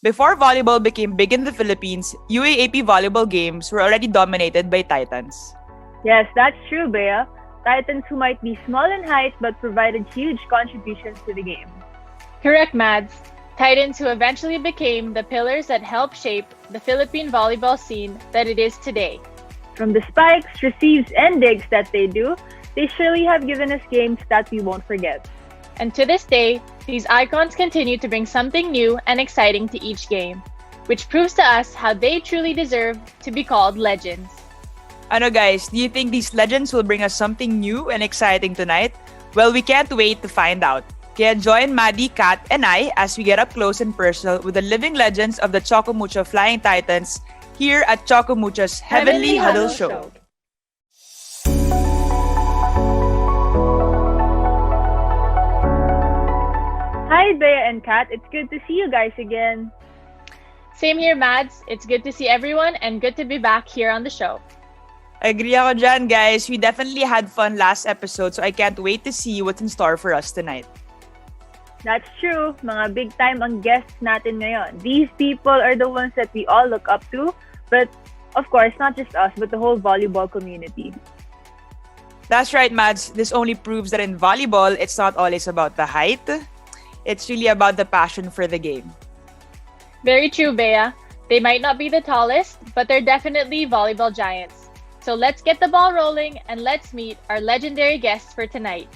Before volleyball became big in the Philippines, UAAP volleyball games were already dominated by Titans. Yes, that's true, Bea. Titans who might be small in height but provided huge contributions to the game. Correct, Mads. Titans who eventually became the pillars that helped shape the Philippine volleyball scene that it is today. From the spikes, receives, and digs that they do, they surely have given us games that we won't forget. And to this day, these icons continue to bring something new and exciting to each game, which proves to us how they truly deserve to be called legends. Ano guys, do you think these legends will bring us something new and exciting tonight? Well, we can't wait to find out. Kaya join Maddie, Kat, and I as we get up close and personal with the living legends of the Choco Mucho Flying Titans here at Choco Mucho's Heavenly Huddle Show. Hi, Bea and Kat. It's good to see you guys again. Same here, Mads. It's good to see everyone and good to be back here on the show. Agree ako dyan, guys. We definitely had fun last episode, so I can't wait to see what's in store for us tonight. That's true. Mga big time ang guests natin ngayon. These people are the ones that we all look up to, but of course, not just us, but the whole volleyball community. That's right, Mads. This only proves that in volleyball, it's not always about the height. It's really about the passion for the game. Very true, Bea. They might not be the tallest, but they're definitely volleyball giants. So let's get the ball rolling and let's meet our legendary guests for tonight.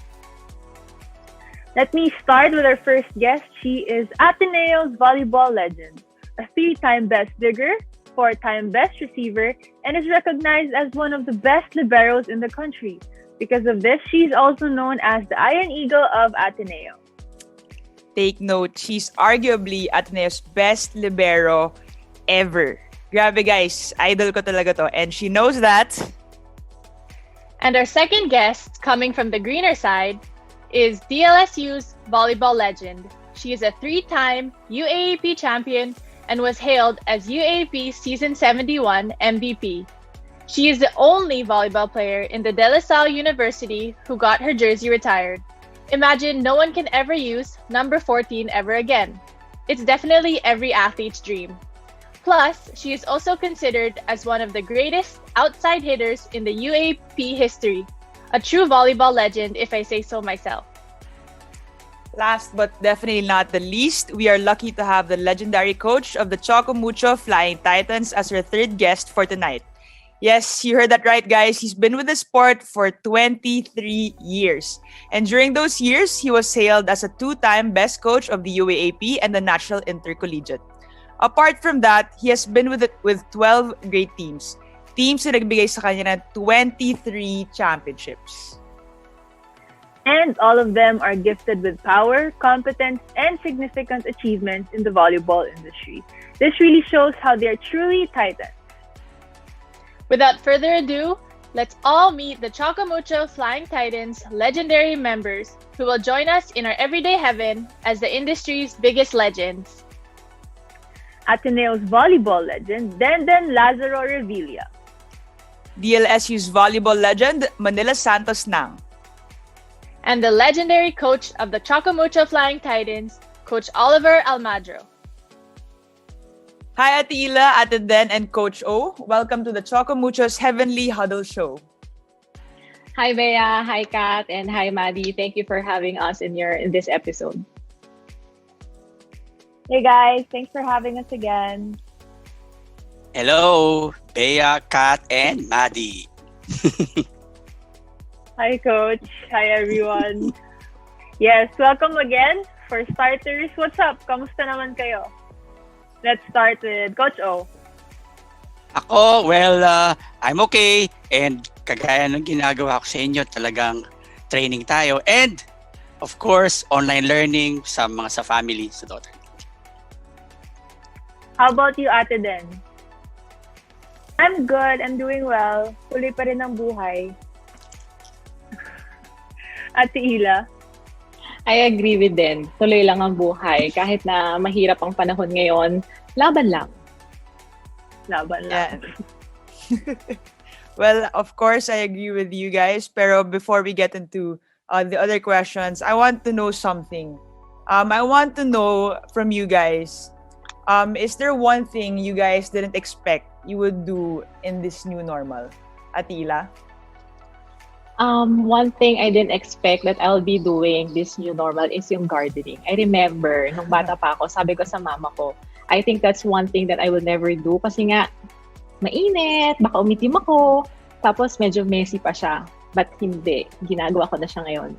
Let me start with our first guest. She is Ateneo's volleyball legend, a 3-time best digger, 4-time best receiver, and is recognized as one of the best liberos in the country. Because of this, she's also known as the Iron Eagle of Ateneo. Take note, she's arguably Ateneo's best libero ever. Grabe guys, idol ko talaga to, and she knows that. And our second guest, coming from the greener side, is DLSU's volleyball legend. She is a 3-time UAAP champion and was hailed as UAAP Season 71 MVP. She is the only volleyball player in the De La Salle University who got her jersey retired. Imagine no one can ever use number 14 ever again. It's definitely every athlete's dream. Plus, she is also considered as one of the greatest outside hitters in the UAP history. A true volleyball legend, if I say so myself. Last but definitely not the least, we are lucky to have the legendary coach of the Choco Mucho Flying Titans as our third guest for tonight. Yes, you heard that right, guys. He's been with the sport for 23 years. And during those years, he was hailed as a 2-time best coach of the UAAP and the National Intercollegiate. Apart from that, he has been with 12 great teams. Teams na nagbigay sa kanya ng 23 championships. And all of them are gifted with power, competence, and significant achievements in the volleyball industry. This really shows how they are truly titans. Without further ado, let's all meet the Choco Mucho Flying Titans legendary members who will join us in our everyday heaven as the industry's biggest legends. Ateneo's volleyball legend, Denden Lazaro-Revilla. DLSU's volleyball legend, Manila Santos-Ng. And the legendary coach of the Choco Mucho Flying Titans, Coach Oliver Almadro. Hi, Ate Ila, Ate Den, and Coach O. Welcome to the Choco Mucho's Heavenly Huddle Show. Hi, Bea. Hi, Kat. And hi, Maddie. Thank you for having us in this episode. Hey, guys. Thanks for having us again. Hello, Bea, Kat, and Maddie. Hi, Coach. Hi, everyone. Yes, welcome again. For starters, what's up? Kamusta naman kayo? Let's start with Coach O. Ako, I'm okay. And kagaya ng ginagawa ko sa inyo, talagang training tayo. And, of course, online learning sa family, sa daughter. How about you, Ate Den? I'm good. I'm doing well. Tuloy pa rin ang buhay. Ate Ila? I agree with Den. Tuloy lang ang buhay. Kahit na mahirap ang panahon ngayon, laban lang. Laban lang. Yeah. Well, of course, I agree with you guys. Pero before we get into the other questions, I want to know something. I want to know from you guys, Is there one thing you guys didn't expect you would do in this new normal? Atila? One thing I didn't expect that I'll be doing this new normal is yung gardening. I remember, nung bata pa ako, sabi ko sa mama ko, I think that's one thing that I will never do kasi nga, mainit, baka umitim ako, tapos medyo messy pa siya. But hindi, ginagawa ko na siya ngayon.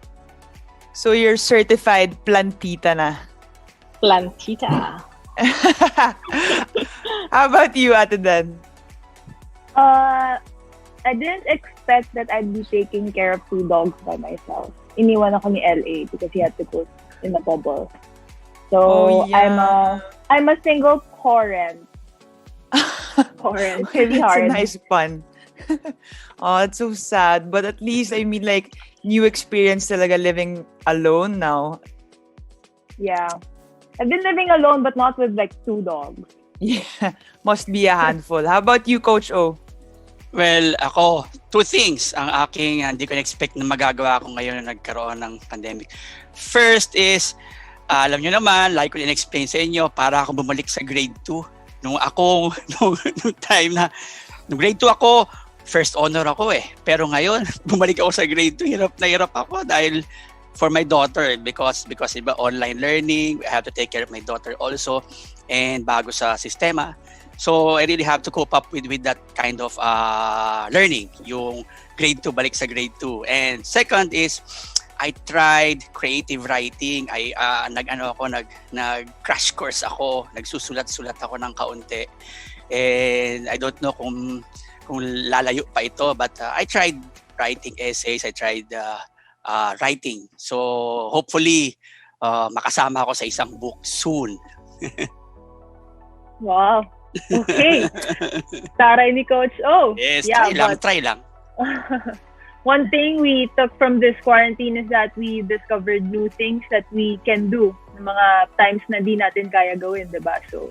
So you're certified plantita na. Plantita. How about you, Ate Dan? I didn't expect that I'd be taking care of 2 dogs by myself. Iniwan ako ni LA because he had to go in a bubble. So I'm a single parent. Parent. Really hard. It's a nice pun. Oh, it's so sad. But at least, I mean, like, new experience talaga living alone now. Yeah. I've been living alone but not with like 2 dogs. Yeah, must be a handful. How about you, Coach O? Well, ako, 2 things ang aking hindi ko na-expect na magagawa ko ngayon na nagkaroon ng pandemic. First is, alam nyo naman, like ko in-explain sa inyo, para ako bumalik sa grade 2. Nung time na, nung grade 2 ako, first honor ako eh. Pero ngayon, bumalik ako sa grade 2, hirap na hirap ako dahil for my daughter because iba online learning, I have to take care of my daughter also and bago sa sistema. So I really have to cope up with that kind of learning, yung grade 2 balik sa grade 2. And second is I tried creative writing. Nag crash course ako, nagsusulat-sulat ako ng kaunti. And I don't know kung lalayo pa ito, but I tried writing essays, I tried writing. So hopefully makasama ako sa isang book soon. Wow. Okay. Taray ni Coach O. Yes, yeah, try lang. One thing we took from this quarantine is that we discovered new things that we can do ng mga times na di natin kaya gawin, diba? So,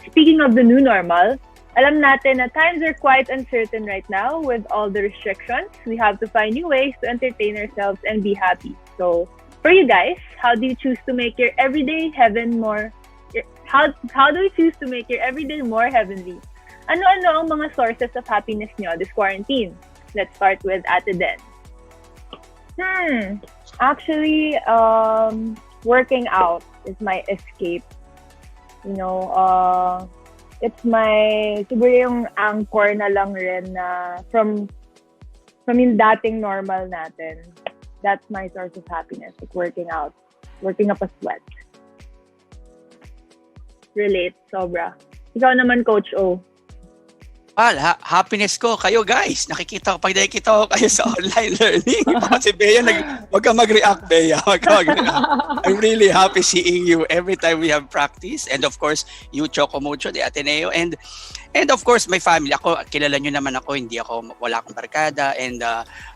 speaking of the new normal, alam natin na times are quite uncertain right now with all the restrictions. We have to find new ways to entertain ourselves and be happy. So, for you guys, how do you choose to make your everyday heaven more? How do you choose to make your everyday more heavenly? Ano-ano ang mga sources of happiness nyo this quarantine? Let's start with Ate Den. Actually, working out is my escape. You know, it's my, siguro yung anchor na lang rin na from yung dating normal natin. That's my source of happiness, like working out, working up a sweat. Relate, sobra. Ikaw naman, Coach O. Happiness ko, kayo guys. Pag nakikita ko kayo sa online learning. Si Bea, wag ka mag-react, Bea. Wag ka mag-react. I'm really happy seeing you every time we have practice. And of course, you, Choco Mucho, the Ateneo. And of course, my family. Ako, kilala nyo naman ako, wala akong barkada. And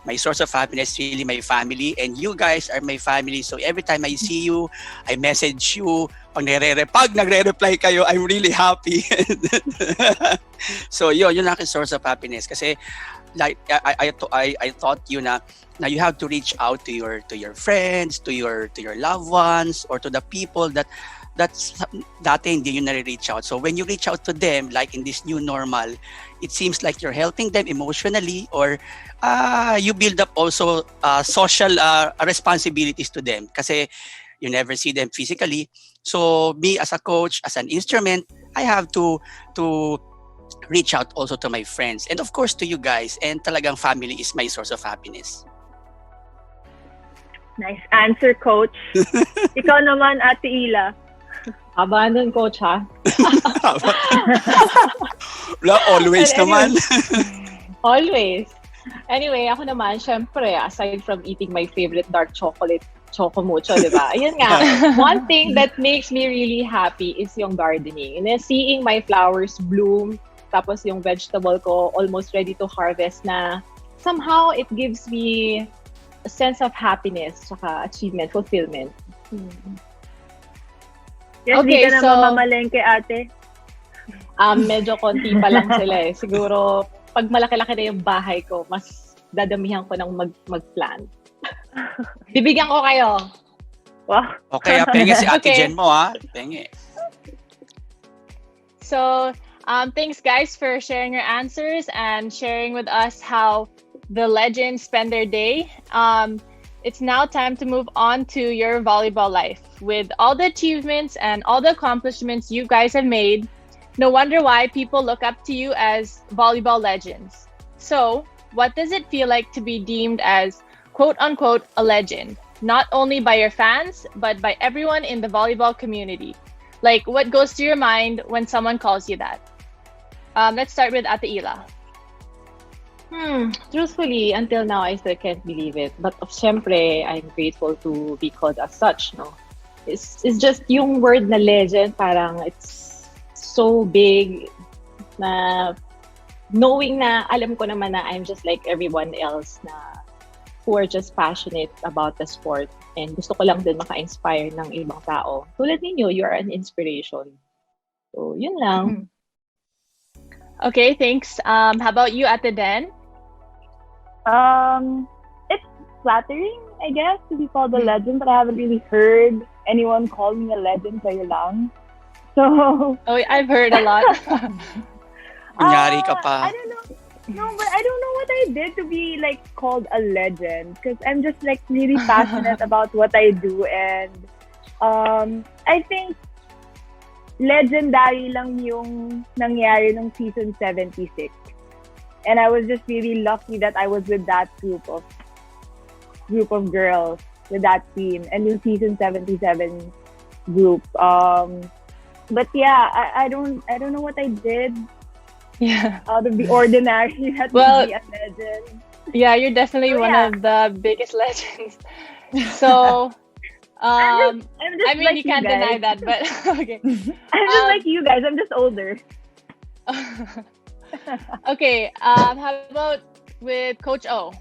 my source of happiness is really my family. And you guys are my family. So every time I see you, I message you. Pag nagre-reply kayo, I'm really happy. So yun ang source of happiness. Kasi like I taught you na you have to reach out to your friends, to your loved ones, or to the people that's dati hindi nyo nare-reach out. So when you reach out to them, like in this new normal, it seems like you're helping them emotionally, or you build up also social responsibilities to them. Kasi you never see them physically. So me as a coach, as an instrument, I have to reach out also to my friends and of course to you guys. And talagang family is my source of happiness. Nice answer, Coach. Ikaw naman, Ate Ila. Haba nun, Coach, ha? Wala, always naman. Always. Anyway, ako naman, syempre, aside from eating my favorite dark chocolate, Choco Mucho, di ba? Ayun nga. One thing that makes me really happy is yung gardening. And then seeing my flowers bloom, tapos yung vegetable ko almost ready to harvest na, somehow it gives me a sense of happiness, saka achievement, fulfillment. Yes, Okay, di ka na so mamamalengke, ate. medyo konti pa lang sila eh. Siguro, pag malaki-laki na yung bahay ko, mas dadamihan ko ng mag-plant. Bibigyan ko kayo. Wow. Okay, penge si Ate Okay. Jen mo, ha? Penge. So, thanks guys for sharing your answers and sharing with us how the legends spend their day. It's now time to move on to your volleyball life. With all the achievements and all the accomplishments you guys have made, no wonder why people look up to you as volleyball legends. So, what does it feel like to be deemed as quote unquote a legend? Not only by your fans, but by everyone in the volleyball community. Like, what goes through your mind when someone calls you that? Let's start with Ate Ila. Truthfully, until now, I still can't believe it. But syempre, I'm grateful to be called as such, no? It's just yung word na legend, parang it's so big na knowing na alam ko naman na I'm just like everyone else na who are just passionate about the sport. And gusto ko lang din maka-inspire ng ibang tao. Tulad ninyo, you are an inspiration. So, yun lang. Okay, thanks. How about you, Ate Den? It's flattering, I guess, to be called a legend, but I haven't really heard anyone call me a legend kayo lang. So, I've heard a lot. Kunyari ka pa. I don't know. No, but I don't know what I did to be like called a legend because I'm just like really passionate about what I do, and I think legendary lang yung nangyari nung season 76. And I was just really lucky that I was with that group of girls, with that team, and yung season 77 group. But yeah, I don't know what I did out of the ordinary that to be a legend. Yeah, you're definitely one of the biggest legends. So I'm just I mean, like you can't guys. deny that, but okay. I'm just like you guys. I'm just older. Okay, how about with Coach O?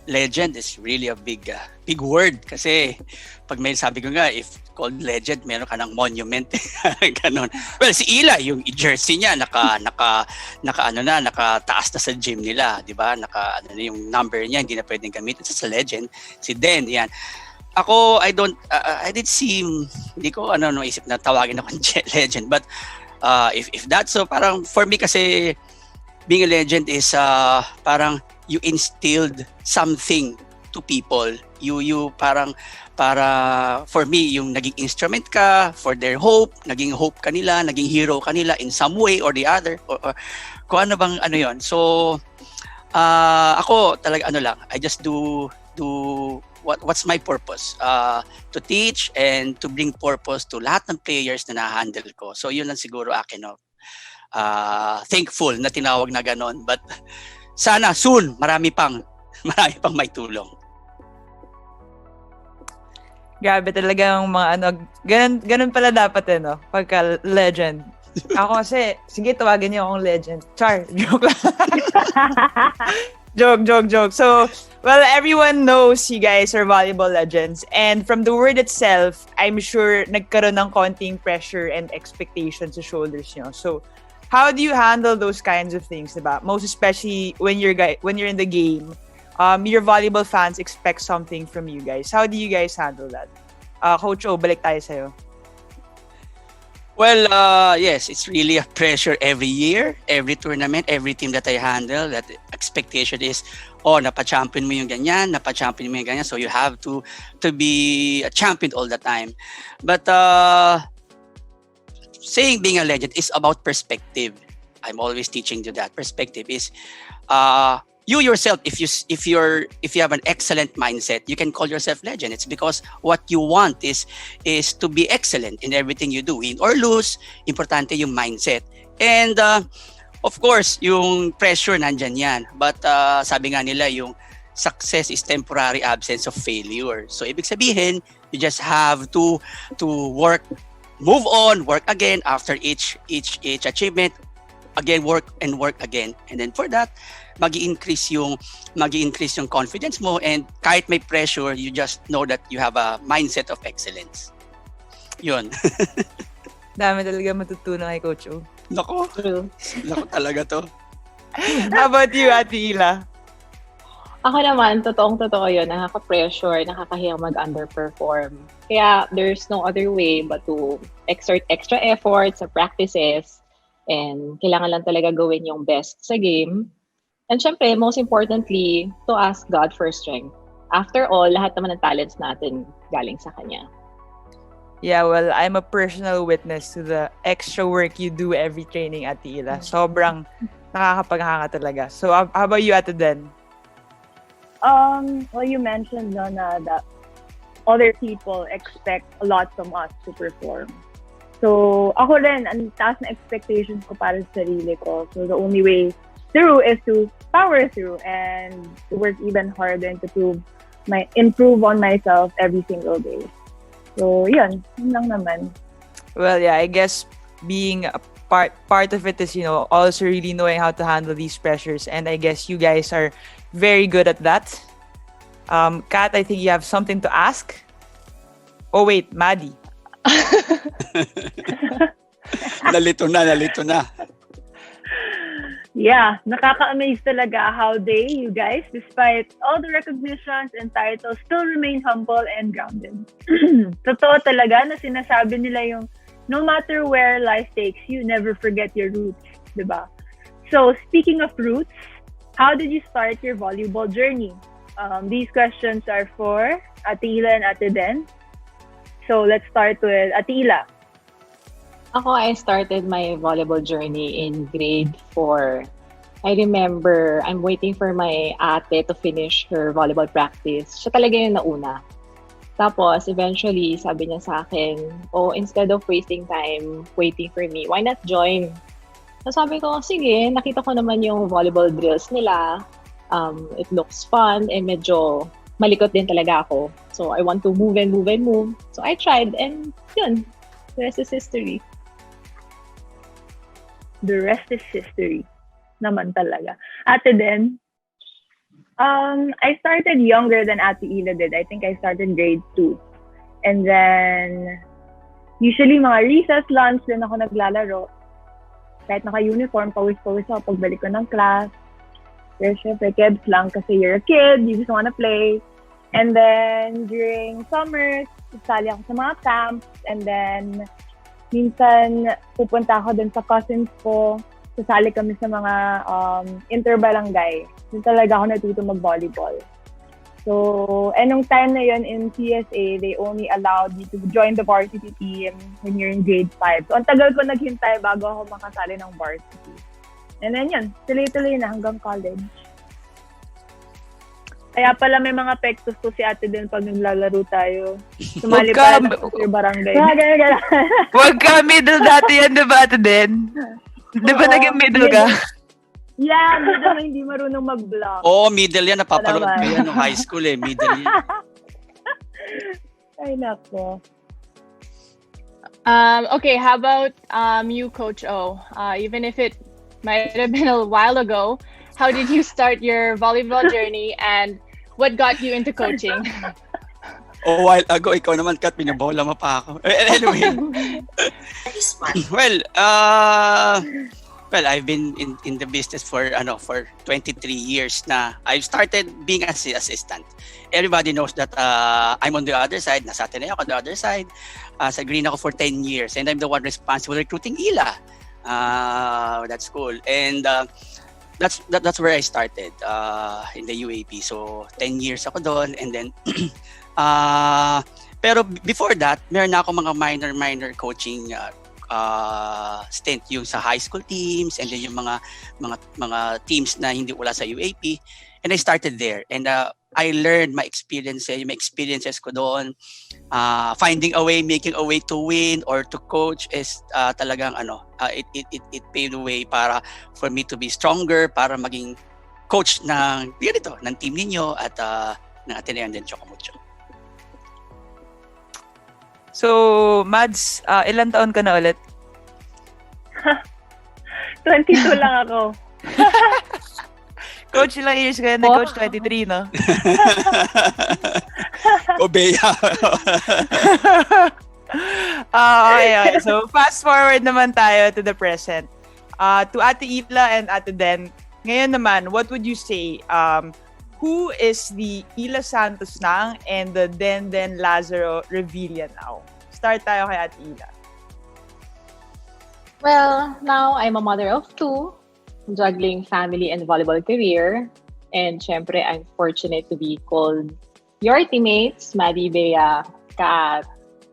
Legend is really a big word kasi pag may sabi ko nga, if called legend, meron ka ng monument. Ganon. Well, si Ila, yung jersey niya, nakataas na sa gym nila, di ba? Yung number niya, hindi na pwedeng gamitin sa legend. Si Den, yan. Ako, I did see, hindi ko isip na tawagin ako legend, but if that's so, parang for me kasi, being a legend is parang you instilled something to people. You parang para for me yung naging instrument ka for their hope, naging hope kanila, naging hero kanila in some way or the other or kung ano bang yon. So ako talaga lang, I just do what's my purpose, to teach and to bring purpose to lahat ng players na na-handle ko. So yun lang siguro akin, no. Thankful na tinawag na ganon, but sana soon marami pang may tulong. Grabe talagang mga ganun pala dapat no, pagka legend. Ako kasi, sige tawagin niyo akong legend. Char, joke lang. Joke. So, well, everyone knows you guys are volleyball legends, and from the word itself, I'm sure nagkaroon ng konting pressure and expectation sa shoulders niyo. So, how do you handle those kinds of things, diba? Most especially when you're in the game. Your volleyball fans expect something from you guys. How do you guys handle that? Coach O, balik tayo sa'yo. Well, yes, it's really a pressure every year, every tournament, every team that I handle. That expectation is, napa-champion mo yung ganyan, so you have to be a champion all the time. But saying being a legend is about perspective. I'm always teaching you that perspective is you yourself, if you have an excellent mindset, you can call yourself legend. It's because what you want is to be excellent in everything you do. Win or lose, importante yung mindset. And of course, yung pressure nandyan yan. But sabi nga nila, yung success is temporary absence of failure. So ibig sabihin, you just have to work, move on, work again after each achievement. Again, work again. And then for that, magi-increase yung confidence mo, and kahit may pressure, you just know that you have a mindset of excellence. Yun. Dami talaga matutunan kay Coach O. Nako talaga to. How about you, Ate Ila? Ako naman, totoong-totoo yun. Nakaka-pressure, nakakahiyang mag-underperform. Kaya there's no other way but to exert extra effort sa practices and kailangan lang talaga gawin yung best sa game. And syempre, most importantly, to ask God for strength. After all, lahat naman ng talents natin galing sa Kanya. Yeah, well, I'm a personal witness to the extra work you do every training, Ate Ila. Sobrang nakakapaghanga talaga. So, how about you, Ate Den? Well, you mentioned no, na that other people expect a lot from us to perform. So, ako rin, ang taas na expectations ko para sa sarili ko. So, the only way through is to power through and to work even harder and to improve on myself every single day. So, yun lang naman. Well, yeah, I guess being a part of it is, also really knowing how to handle these pressures. And I guess you guys are very good at that. Kat, I think you have something to ask. Oh, wait, Maddie. Nalito na. Yeah, nakaka-amaze talaga how you guys, despite all the recognitions and titles, still remain humble and grounded. Totoo talaga na sinasabi nila yung no matter where life takes you, never forget your roots, diba? So, speaking of roots, how did you start your volleyball journey? These questions are for Ate Ila and Ate Den. So, let's start with Ate Ila. I started my volleyball journey in grade 4. I remember, I'm waiting for my ate to finish her volleyball practice. Siya talaga yung nauna. Tapos, eventually, sabi niya sa akin, instead of wasting time waiting for me, why not join? So, sabi ko, sige, nakita ko naman yung volleyball drills nila. It looks fun and medyo malikot din talaga ako. So, I want to move. So, I tried and yun, the rest is history. The rest is history naman talaga. Ate Den, I started younger than Ate Ila did. I think I started grade 2. And then, usually mga recess lunch din ako naglalaro. Kahit naka-uniform, pawis-pawis ako pagbalik ko ng class. Pero syempre, kebs lang kasi you're a kid, you just wanna play. And then, during summers, sasali ako sa mga camps. And then, minsan, pupunta ako dun sa cousins ko. Sasali kami sa mga inter-barangay. Doon talaga ako natuto mag-volleyball. So, and nung time na yun in PSA, they only allowed you to join the varsity team when you're in grade 5. So, ang tagal ko naghintay bago ako makasali ng varsity. And then yun, tuloy-tuloy na hanggang college. Kaya pala may mga pektos ko si Ate din pag naglalaro tayo. Sumali pa sa barangay. Huwag ka middle dati yan, diba, Ate din? Di ba naging middle ka? Yeah, middle na hindi marunong mag-block. Middle yan. Napapanood ko yan nung high school Middle yan. Ay, nako. Okay, how about you, Coach O? Even if it might have been a while ago, how did you start your volleyball journey and what got you into coaching? A while ago, ikaw naman, Kat, binabola mo pa ako. Anyway. Well, I've been in the business for 23 years na. I've started being an assistant. Everybody knows that I'm on the other side. Nasa Ateneo ako on the other side. Sa Green ako for 10 years. And I'm the one responsible recruiting Ila. That's cool. And that's where I started in the UAP. So 10 years ako doon, and then pero before that, meron na ako mga minor coaching stint yung sa high school teams, and then yung mga teams na hindi wala sa UAP, and I started there, and I learned my experiences ko doon. Finding a way, making a way to win or to coach is talagang it paved the way for me to be stronger, para maging coach ng team ninyo at ng Ateneo and then Choco Mucho. So, Mads, ilan taon ka na ulit? 22 lang ako. Coach, ilang years ka na? Coach, 23, no? Obeya. Okay. So, fast forward naman tayo to the present. To Ate Ila and Ate Den, ngayon naman, what would you say? who is the Ila Santos-Ng and the Denden Lazaro-Revilla now? Start tayo kay Ate Ila. Well, now I'm a mother of two, juggling family and volleyball career. And syempre, I'm fortunate to be called your teammates, Maddie, Bea, Kat,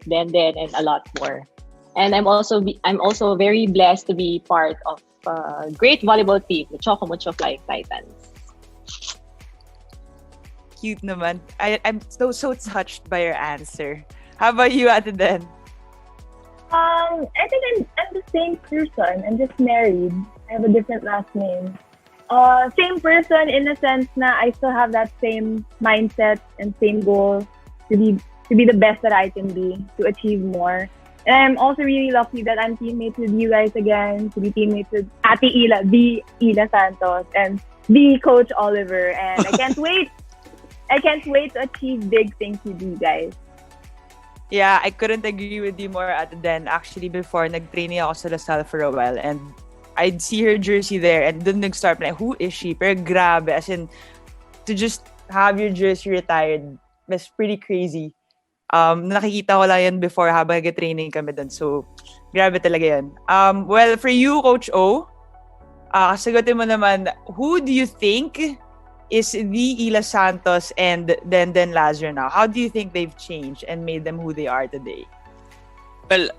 Denden, and a lot more. And I'm also very blessed to be part of a great volleyball team, the Choco Mucho Flying Titans. Cute naman. I'm so touched by your answer. How about you, Ate Den? I think I'm the same person. I'm just married. I have a different last name. Same person in a sense na I still have that same mindset and same goal to be the best that I can be, to achieve more. And I'm also really lucky that I'm teammates with you guys again, to be teammates with Ate Ila, the Ila Santos, and the Coach Oliver. And I can't wait. I can't wait to achieve big things with you guys. Yeah, I couldn't agree with you more, Ate Den. Actually, before, nag-training ako sa LaSalle for a while, and I'd see her jersey there, and dun nag-start like, who is she? Pero grabe, as in, to just have your jersey retired, that's pretty crazy. Nakikita ko lang yan before habang nag-training kami dun. So, grabe talaga yan. Well, for you, Coach O, kasagutin mo naman, who do you think is the Ila Santos and Denden Lazaro now? How do you think they've changed and made them who they are today? Well,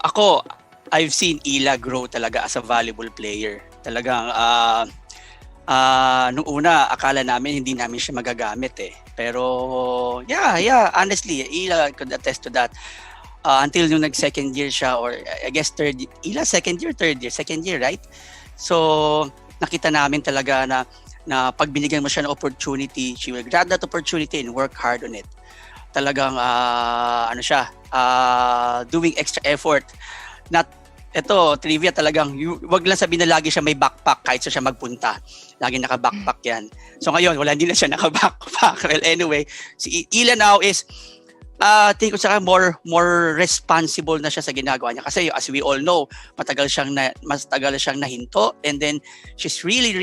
ako, I've seen Ila grow talaga as a volleyball player. Talagang, nung una, akala namin hindi namin siya magagamit eh. Pero, yeah, honestly, Ila could attest to that. Until nung nag-second year siya, or I guess third year, second year, right? So, nakita namin talaga na pag binigyan mo siya ng opportunity, she will grab that opportunity and work hard on it. Talagang, doing extra effort. Ito, trivia talagang, wag lang sabihin na lagi siya may backpack kahit siya magpunta. Lagi naka-backpack yan. So ngayon, hindi na siya naka-backpack. Well, anyway, si Ila now is, think ko sa more responsible na siya sa ginagawa niya. Kasi as we all know, mas tagal siyang nahinto, and then she's really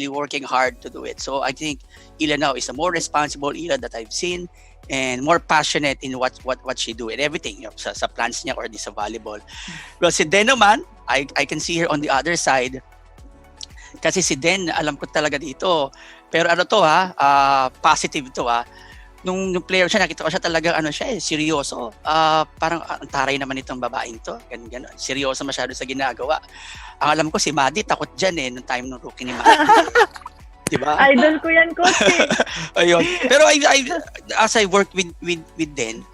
working hard to do it. So I think Ila now is a more responsible Ila that I've seen, and more passionate in what she do and everything, sa plans niya or sa volleyball. Well, si Den naman, I can see her on the other side. Kasi si Den, alam ko talaga dito. Pero positive to Nung player siya, nakita ko siya talaga seryoso. Parang ang taray naman itong babaeng to. Ganun. Seryoso masyado sa ginagawa. Ang alam ko si Maddie takot diyan nung time ng rookie ni Maddie. Diba? Idol ko yan, Coach. Ayun. Pero as I worked with Den,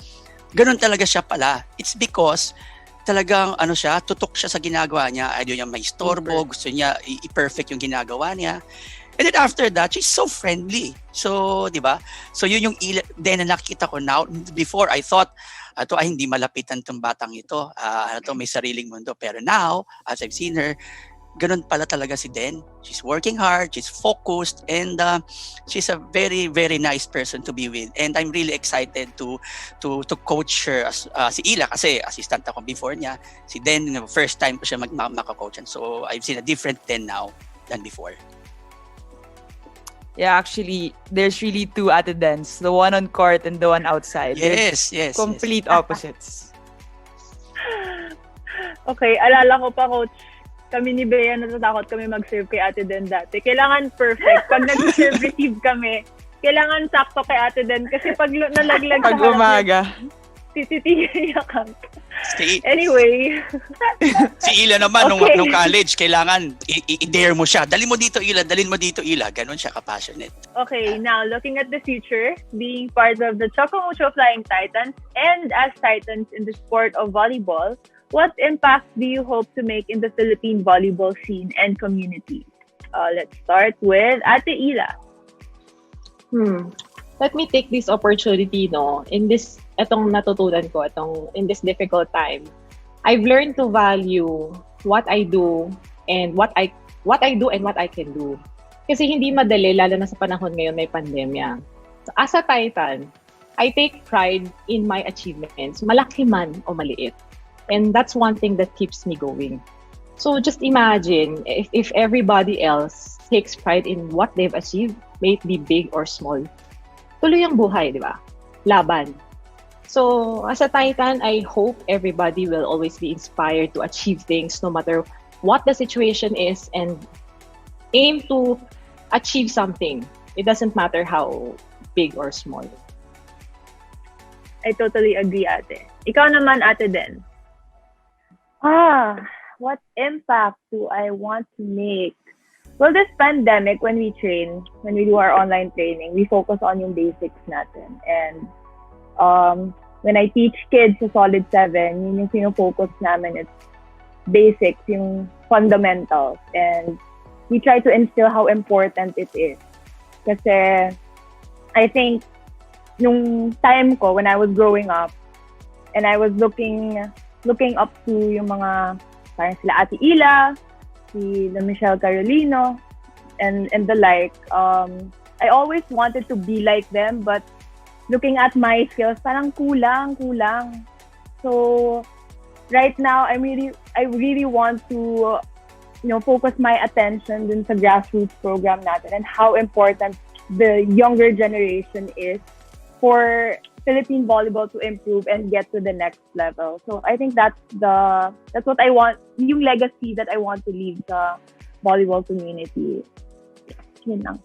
ganun talaga siya pala. It's because talagang tutok siya sa ginagawa niya. Ayaw niya may istorbo, gusto niya i-perfect yung ginagawa niya. And then after that, she's so friendly. So, di ba? So, yun yung Den na nakikita ko now. Before, I thought, hindi malapitan tong batang ito. May sariling mundo. Pero now, as I've seen her, ganun pala talaga si Den. She's working hard, she's focused, and she's a very, very nice person to be with. And I'm really excited to coach her si Ila, kasi assistant ako before niya. Si Den, first time ko siya makakoach. So I've seen a different Den now than before. Yeah, actually, there's really two Ate Dens. The one on court and the one outside. Yes. Complete opposites. Okay, alala ko pa, Coach. Kami ni Bea, natatakot kami mag-serve kay Ate Den dati. Kailangan perfect. Pag nag-serve receive kami, kailangan sakto kay Ate Den. Kasi pag nalaglag pag umaga, tititigil ka. Anyway. Si Ila naman, nung college, kailangan i-dare mo siya. Dalhin mo dito, Ila. Ganon siya ka-passionate. Okay, now looking at the future, being part of the Choco Mucho Flying Titans, and as Titans in the sport of volleyball, what impact do you hope to make in the Philippine volleyball scene and community? Let's start with Ate Ila. Let me take this opportunity, etong natutunan ko, in this difficult time. I've learned to value what I do and what I do and what I can do. Kasi hindi madali, lalo na sa panahon ngayon may pandemya. So, as a Titan, I take pride in my achievements, malaki man o maliit. And that's one thing that keeps me going. So just imagine if everybody else takes pride in what they've achieved, may it be big or small. Tuloy ang buhay, di ba? Laban. So, as a Titan, I hope everybody will always be inspired to achieve things no matter what the situation is and aim to achieve something. It doesn't matter how big or small. I totally agree, ate. Ikaw naman, ate din. What impact do I want to make? Well, this pandemic, when we train, when we do our online training, we focus on yung basics natin. And when I teach kids sa Solid 7, yun yung pinofocus namin. It's basics, yung fundamentals. And we try to instill how important it is. Kasi I think nung time ko when I was growing up and I was looking up to yung mga parang sila Ate Ila, si Michelle Carolino, and the like. I always wanted to be like them, but looking at my skills, parang kulang. So right now, I really want to focus my attention dun sa grassroots program natin and how important the younger generation is for Philippine volleyball to improve and get to the next level. So I think that's what I want, yung legacy that I want to leave sa volleyball community. Yun lang.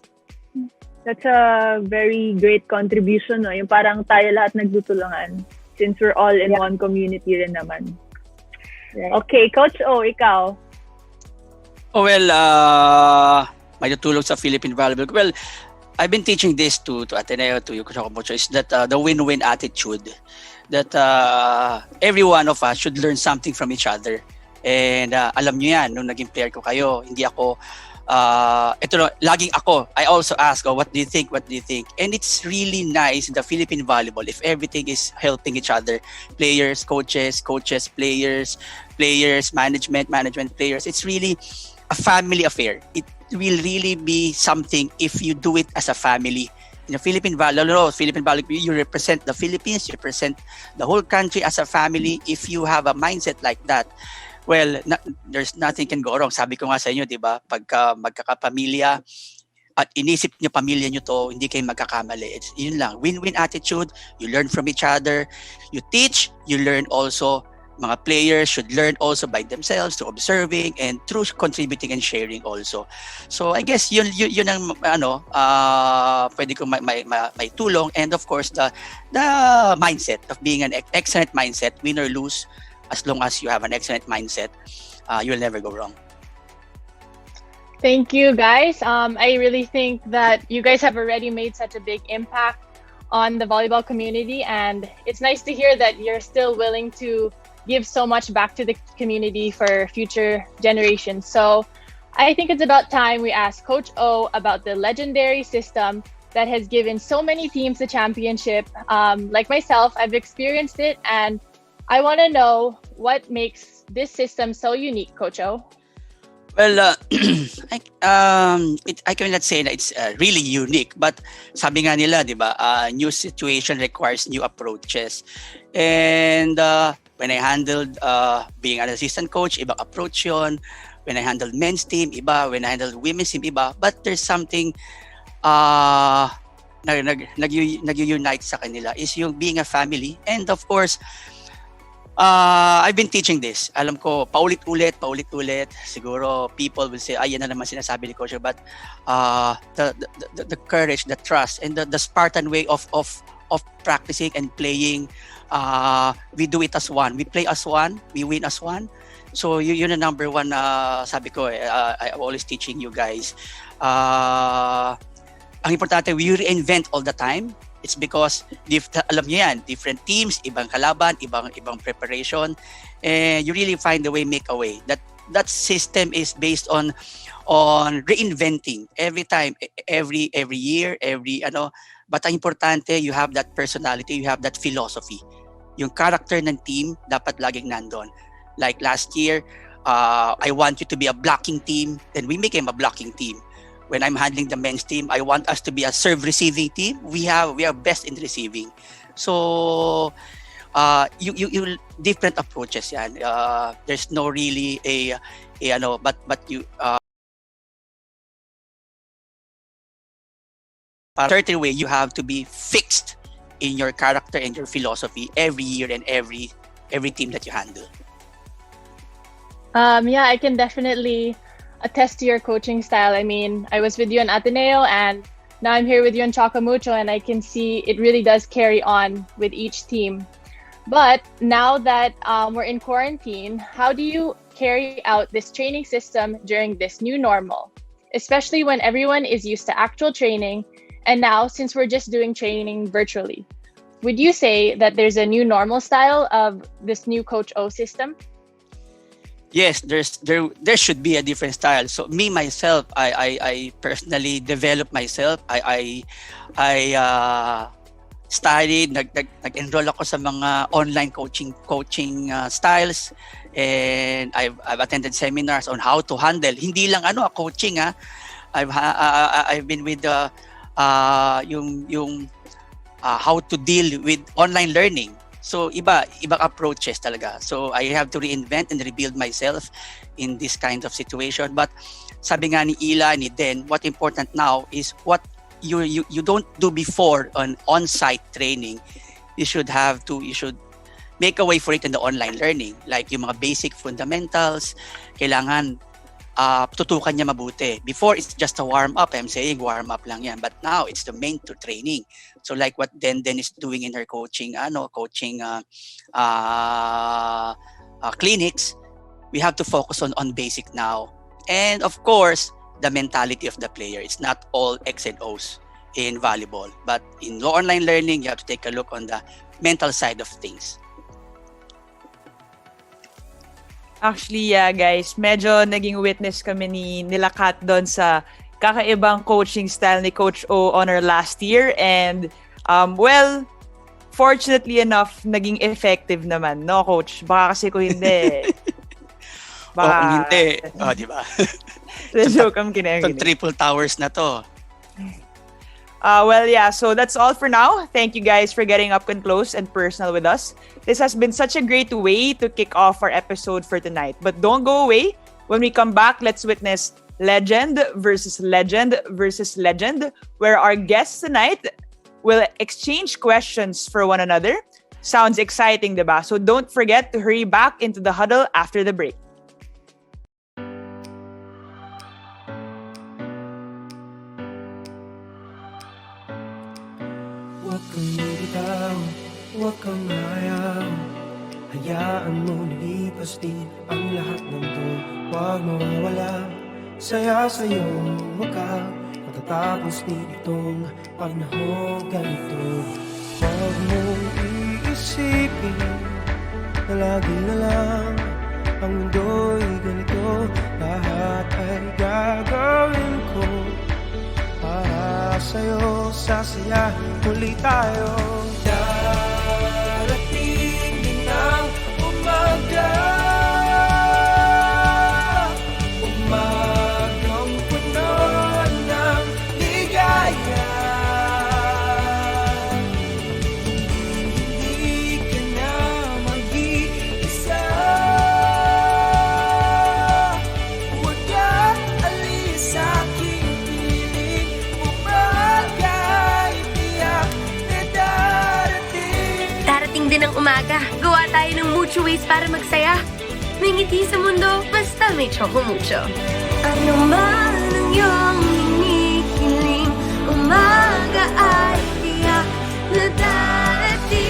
That's a very great contribution, no? Yung parang tayo lahat nagtutulungan since we're all in one community rin naman. Right. Okay, Coach O, ikaw. Oh, well, may tutulong sa Philippine Volleyball. Well, I've been teaching this to Ateneo, to Choco Mucho, is that the win-win attitude, that every one of us should learn something from each other. And alam nyo yan, nung naging player ko kayo, hindi ako, laging ako, I also ask, what do you think? And it's really nice, the Philippine volleyball, if everything is helping each other, players, coaches, players, management, players, it's really a family affair. It will really be something if you do it as a family. In the Philippine volleyball, you represent the Philippines, you represent the whole country as a family. If you have a mindset like that, well, there's nothing can go wrong. Sabi ko nga sa inyo, di ba? Pagka magkakapamilya at inisip nyo pamilya nyo to, hindi kayo magkakamali. Yun lang. Win-win attitude. You learn from each other. You teach, you learn also. Mga players should learn also by themselves through observing and through contributing and sharing also. So I guess yun ang pwede ko may tulong, and of course the mindset of being an excellent mindset, win or lose, as long as you have an excellent mindset, you'll never go wrong. Thank you, guys. I really think that you guys have already made such a big impact on the volleyball community, and it's nice to hear that you're still willing to give so much back to the community for future generations. So I think it's about time we ask Coach O about the legendary system that has given so many teams the championship. Like myself, I've experienced it, and I want to know what makes this system so unique, Coach O. Well, I cannot say that it's really unique, but sabi nga nila, di ba, new situation requires new approaches. And when I handled being an assistant coach, ibang approach yun. When I handled men's team, iba. When I handled women's team, iba. But there's something nag-unite sa kanila is yung being a family. And of course, I've been teaching this. Alam ko, paulit-ulit. Siguro people will say, yan na naman sinasabi ni Coach. But the courage, the trust, and the Spartan way of practicing and playing, we do it as one. We play as one. We win as one. So yun ang number one. Sabi ko, I'm always teaching you guys. Ang importante, we reinvent all the time. It's because alam niyo yan, different teams, ibang kalaban, ibang preparation, and you really find a way, make a way. That system is based on reinventing every time, every year, but ang importante, you have that personality, you have that philosophy. Yung character ng team dapat laging nandun. Like last year, I want you to be a blocking team, then we became a blocking team. When I'm handling the men's team, I want us to be a serve-receiving team. We are best in receiving. So, you different approaches yan. There's no really but you certain way, you have to be fixed in your character and your philosophy every year and every team that you handle. Yeah, I can definitely attest to your coaching style. I mean, I was with you in Ateneo, and now I'm here with you in Choco Mucho, and I can see it really does carry on with each team. But now that we're in quarantine, how do you carry out this training system during this new normal, especially when everyone is used to actual training, and now since we're just doing training virtually? Would you say that there's a new normal style of this new Coach O system? Yes, there should be a different style. So me myself, I personally developed myself. I studied, nag-enroll ako sa mga online coaching styles, and I've attended seminars on how to handle. Hindi lang coaching I've been with yung how to deal with online learning. So ibang approaches talaga. So I have to reinvent and rebuild myself in this kind of situation. But sabi nga ni Ila, ni Den, what important now is what you don't do before on-site training. You should make a way for it in the online learning. Like yung mga basic fundamentals, kailangan tutukan niya mabuti. Before, it's just a warm-up. I'm saying warm-up lang yan. But now, it's the main to training. So like what Denden is doing in her coaching clinics, we have to focus on basic now. And of course, the mentality of the player. It's not all X and O's in volleyball. But in online learning, you have to take a look on the mental side of things. Actually, yeah, guys, medyo naging witness kami nila Kat doon sa kakaibang coaching style ni Coach O on our last year. And, well, fortunately enough, naging effective naman, no, Coach? Baka kasi kung hindi, kung hindi, di ba? Joke, I'm kidding. Itong triple towers na to. Well, yeah, so that's all for now. Thank you guys for getting up and close and personal with us. This has been such a great way to kick off our episode for tonight. But don't go away. When we come back, let's witness legend versus legend versus legend, where our guests tonight will exchange questions for one another. Sounds exciting, diba? So don't forget to hurry back into the huddle after the break. Huwag kang bibitaw, huwag kang ayaw. Hayaan mo nilipas din ang lahat ng to. Huwag mawawala, saya sa'yo waka. Matatapos din itong panahon ganito. Huwag mong iisipin na lagi na lang ang mundo'y ganito. Lahat ay gagawin ko para sa'yo, sasayahin muli tayo. Darating din ang umaga, umagang puno ng ligaya. Hindi ka na mag-iisa. Huwag ka alis sa aking piling. Darating din ang umaga. Gawa tayo ng Mucho ways para magsaya. May ngiti sa mundo, basta may Choco Mucho. Ano man ang iyong hinihiling, umaga ay tiyak na darating.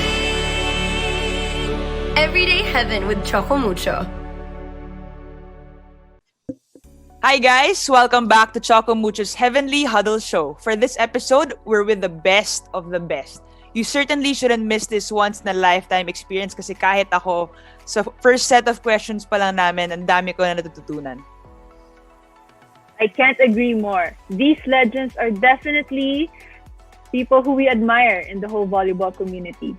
Everyday heaven with Choco Mucho. Hi guys! Welcome back to Choco Mucho's Heavenly Huddle Show. For this episode, we're with the best of the best. You certainly shouldn't miss this once-in-a-lifetime experience kasi kahit ako, sa first set of questions pa lang namin, ang dami ko na natututunan. I can't agree more. These legends are definitely people who we admire in the whole volleyball community.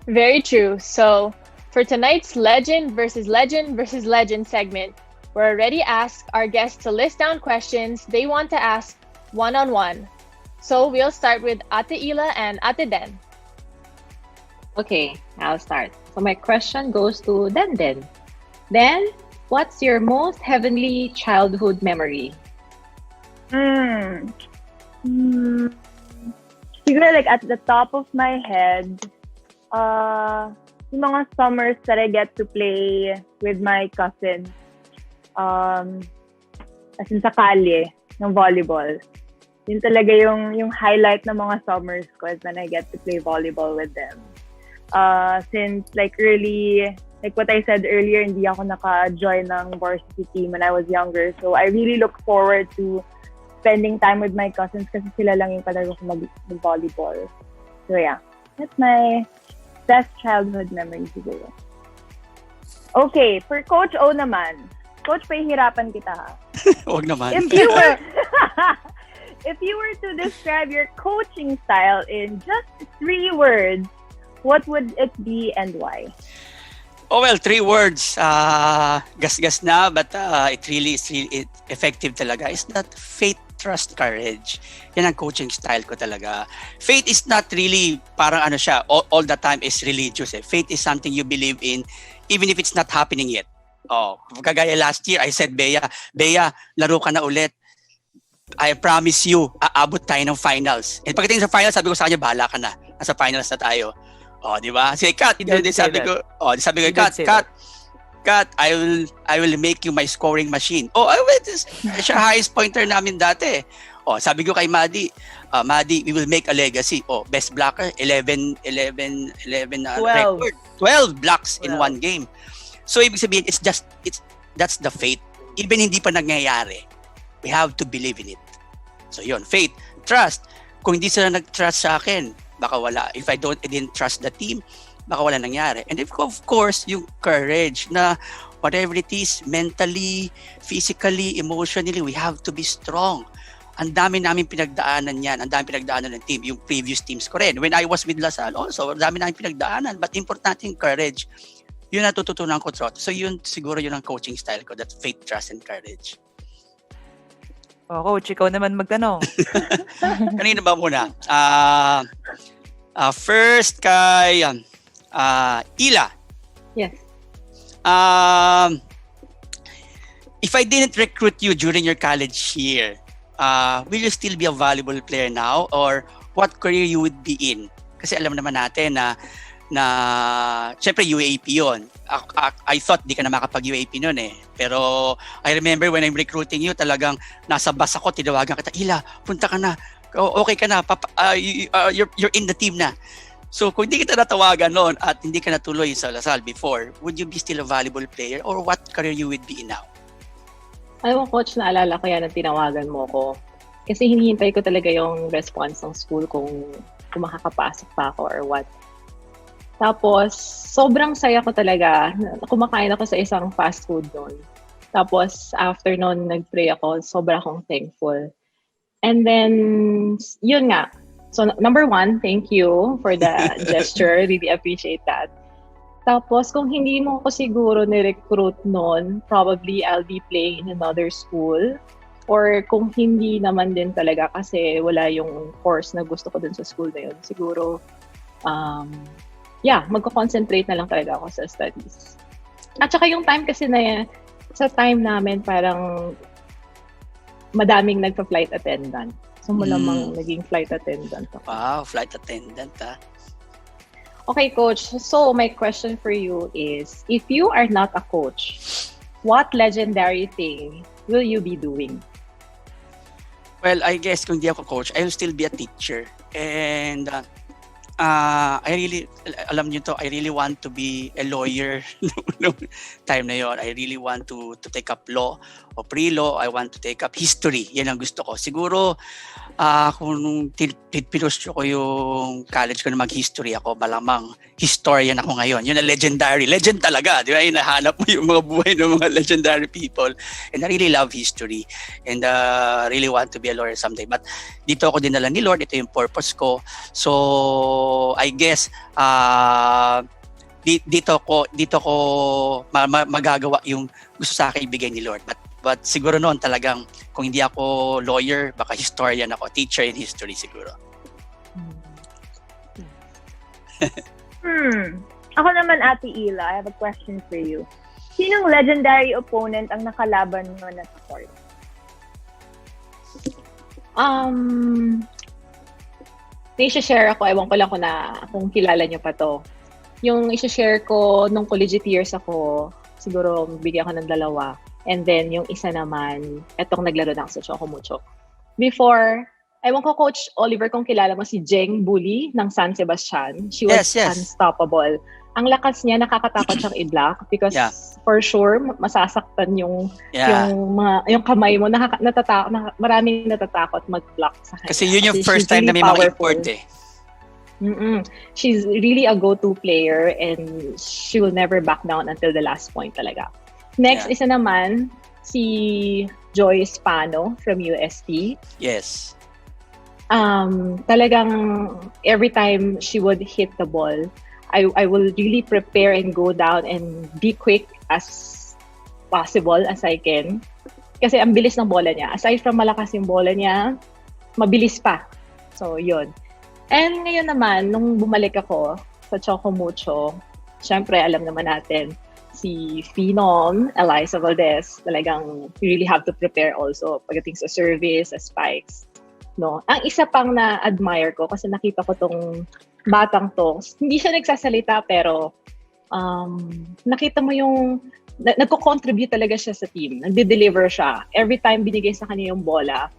Very true. So, for tonight's legend versus legend versus legend segment, we're already asked our guests to list down questions they want to ask one-on-one. So we'll start with Ate Ila and Ate Den. Okay, I'll start. So my question goes to Denden. Den, what's your most heavenly childhood memory? Siguro like at the top of my head, yung mga summers that I get to play with my cousin, as in sa kalye, ng volleyball. Yun talaga yung highlight ng mga summers ko is when I get to play volleyball with them. Since like early, like what I said earlier, hindi ako naka-join ng varsity team when I was younger. So I really look forward to spending time with my cousins kasi sila lang yung kalaro ko mag-volleyball. So yeah, that's my best childhood memory siguro. Okay, for Coach O naman. Coach, pahihirapan kita ha. Huwag naman. If you were to describe your coaching style in just 3 words, what would it be and why? Oh well, 3 words. Gas-gas na, but it really is effective talaga. Is that faith, trust, courage. Yan ang coaching style ko talaga. Faith is not really parang ano siya, all the time is religious. Faith is something you believe in even if it's not happening yet. Oh, kagaya last year, I said, Bea, laro ka na ulit. I promise you, aabot tayo ng finals. And pagdating sa finals, sabi ko sa kanya, bahala ka na. Nasa finals na tayo. Oh, di ba? Sige, Kat, sabi ko, Kat, I will make you my scoring machine. Oh, siya highest pointer namin dati. Oh, sabi ko kay Maddie, Maddie, we will make a legacy. Oh, best blocker, 11 record. 12 blocks in one game. So ibig sabihin, that's the faith. Even hindi pa nangyayari, we have to believe in it. So yun, faith, trust. Kung hindi sila nag-trust sa akin, baka wala. If I didn't trust the team, baka wala nangyari. And of course, yung courage na whatever it is, mentally, physically, emotionally, we have to be strong. Ang dami namin pinagdaanan yan. Ang dami pinagdaanan ng team. Yung previous teams ko rin. When I was with Lazaro also, ang dami namin pinagdaanan. But importante yung courage. Yun natututunan ko throughout. So yun, siguro yun ang coaching style ko. That's faith, trust, and courage. Oh, Coach, ikaw naman magtanong. Kanina ba muna? First kay Ila. Yes. If I didn't recruit you during your college year, will you still be a valuable player now? Or what career you would be in? Kasi alam naman natin na syempre UAP yun. I thought di ka na makapag-UAP nun eh. Pero I remember when I'm recruiting you, talagang nasa bus ako, tinawagan kita, Ila, punta ka na. Okay ka na. You're in the team na. So kung hindi kita natawagan noon at hindi ka natuloy sa Lasal before, would you be still a valuable player or what career you would be in now? Alam mo, Coach, naalala ko yan ang tinawagan mo ko. Kasi hinihintay ko talaga yung response ng school kung makakapasok pa ako or what. Tapos, sobrang saya ko talaga. Kumakain ako sa isang fast food noon. Tapos, after noon, nag-pray ako. Sobrang akong thankful. And then, yun nga. So, number 1, thank you for the gesture. Really appreciate that. Tapos, kung hindi mo ko siguro ni-recruit noon, probably I'll be playing in another school. Or kung hindi naman din talaga kasi wala yung course na gusto ko dun sa school na yun, siguro, magko-concentrate na lang talaga ako sa studies. At saka yung time kasi na sa time namin parang madaming nagpa-flight attendant. So malamang naging flight attendant ako. Wow, flight attendant Okay, Coach. So my question for you is, if you are not a coach, what legendary thing will you be doing? Well, I guess kung di ako coach, I will still be a teacher. And alam niyo to, I really want to be a lawyer no time na yon. I really want to take up law o pre-law. I want to take up history. Yan ang gusto ko. Siguro, kung pinustyo ko yung college ko na mag-history ako, malamang historian ako ngayon. Yun ang legendary. Legend talaga. Di ba? Hinahanap mo yung mga buhay ng mga legendary people. And I really love history. And really want to be a lawyer someday. But dito ako dinala ni Lord. Ito yung purpose ko. So, I guess, dito ko magagawa yung gusto sa akin ibigay ni Lord. But siguro noon talagang kung hindi ako lawyer, baka historian ako, teacher in history siguro. Ako naman, Ate Ila, I have a question for you. Sinong legendary opponent ang nakalaban mo na sa court? may share ako, ewan ko lang kung kilala niyo pa to. Yung i-share ko nung collegiate years ako, siguro bigyan ko ng 2. And then yung isa naman, etong naglaro na ako sa Choco Mucho. Before, ewan ko Coach Oliver kung kilala mo si Jeng Bully ng San Sebastian. She was Yes. unstoppable. Ang lakas niya, nakakatakot siyang i-block because for sure masasaktan yung kamay mo, maraming natatakot mag-block sa kanya. Kasi yun yung first time na may mga import eh. She's really a go-to player and she will never back down until the last point talaga. Next, isa naman, si Joy Spano from UST. Yes. Talagang every time she would hit the ball, I will really prepare and go down and be quick as possible as I can. Kasi ang bilis ng bola niya. Aside from malakas yung bola niya, mabilis pa. So, yun. And ngayon naman, nung bumalik ako sa Choco Mucho, syempre alam naman natin, si Phenom, Eliza Valdez, talagang you really have to prepare also pagdating sa service, sa spikes. No? Ang isa pang na-admire ko, kasi nakita ko tong batang to, hindi siya nagsasalita pero nakita mo yung nagko-contribute talaga siya sa team. Nagde-deliver siya. Every time binigay sa kanya yung bola,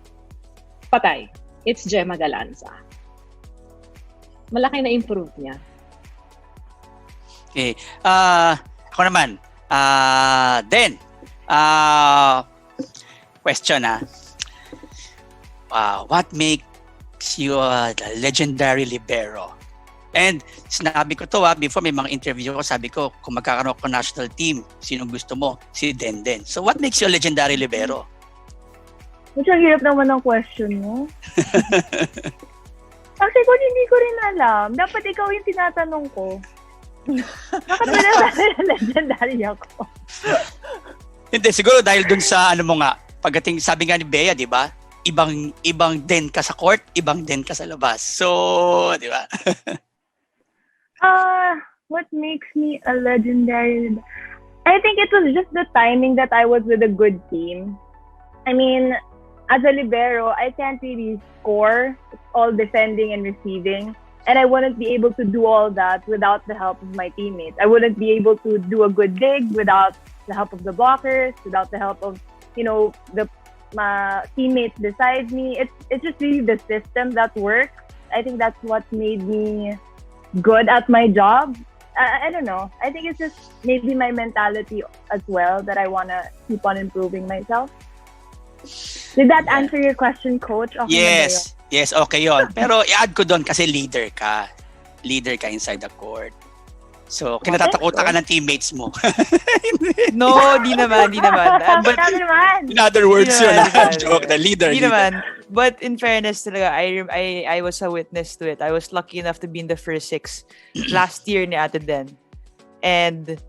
patay. It's Gemma Galanza. Malaki na improve niya. Okay. Ako naman. Then, question what makes you a legendary libero? And sinabi ko to before may mga interview ko, sabi ko, kung magkakaroon ako national team, sino gusto mo? Si Denden. So what makes you a legendary libero? Medyo hirap naman ang question mo. Actually, kung hindi ko rin alam, dapat ikaw yung tinatanong ko. Bakit mo nasabi na legendary ako? Hindi, siguro dahil dun sa mo nga, pagdating, sabi nga ni Bea, di ba? Ibang den ka sa court, ibang den ka sa labas. So, di ba? What makes me a legendary? I think it was just the timing that I was with a good team. I mean, as a libero, I can't really score. It's all defending and receiving. And I wouldn't be able to do all that without the help of my teammates. I wouldn't be able to do a good dig without the help of the blockers, without the help of, my teammates beside me. It's just really the system that works. I think that's what made me good at my job. I don't know. I think it's just maybe my mentality as well that I want to keep on improving myself. Did that answer your question, Coach? Okay, yes, okay yon. Pero i-add ko doon kasi leader ka. Leader ka inside the court. So, kinatatakutan ka ng teammates mo. No, di naman. But, in other words, yun, joke, the leader. Di naman. But in fairness talaga, I was a witness to it. I was lucky enough to be in the first 6 last year ni Ate Den. And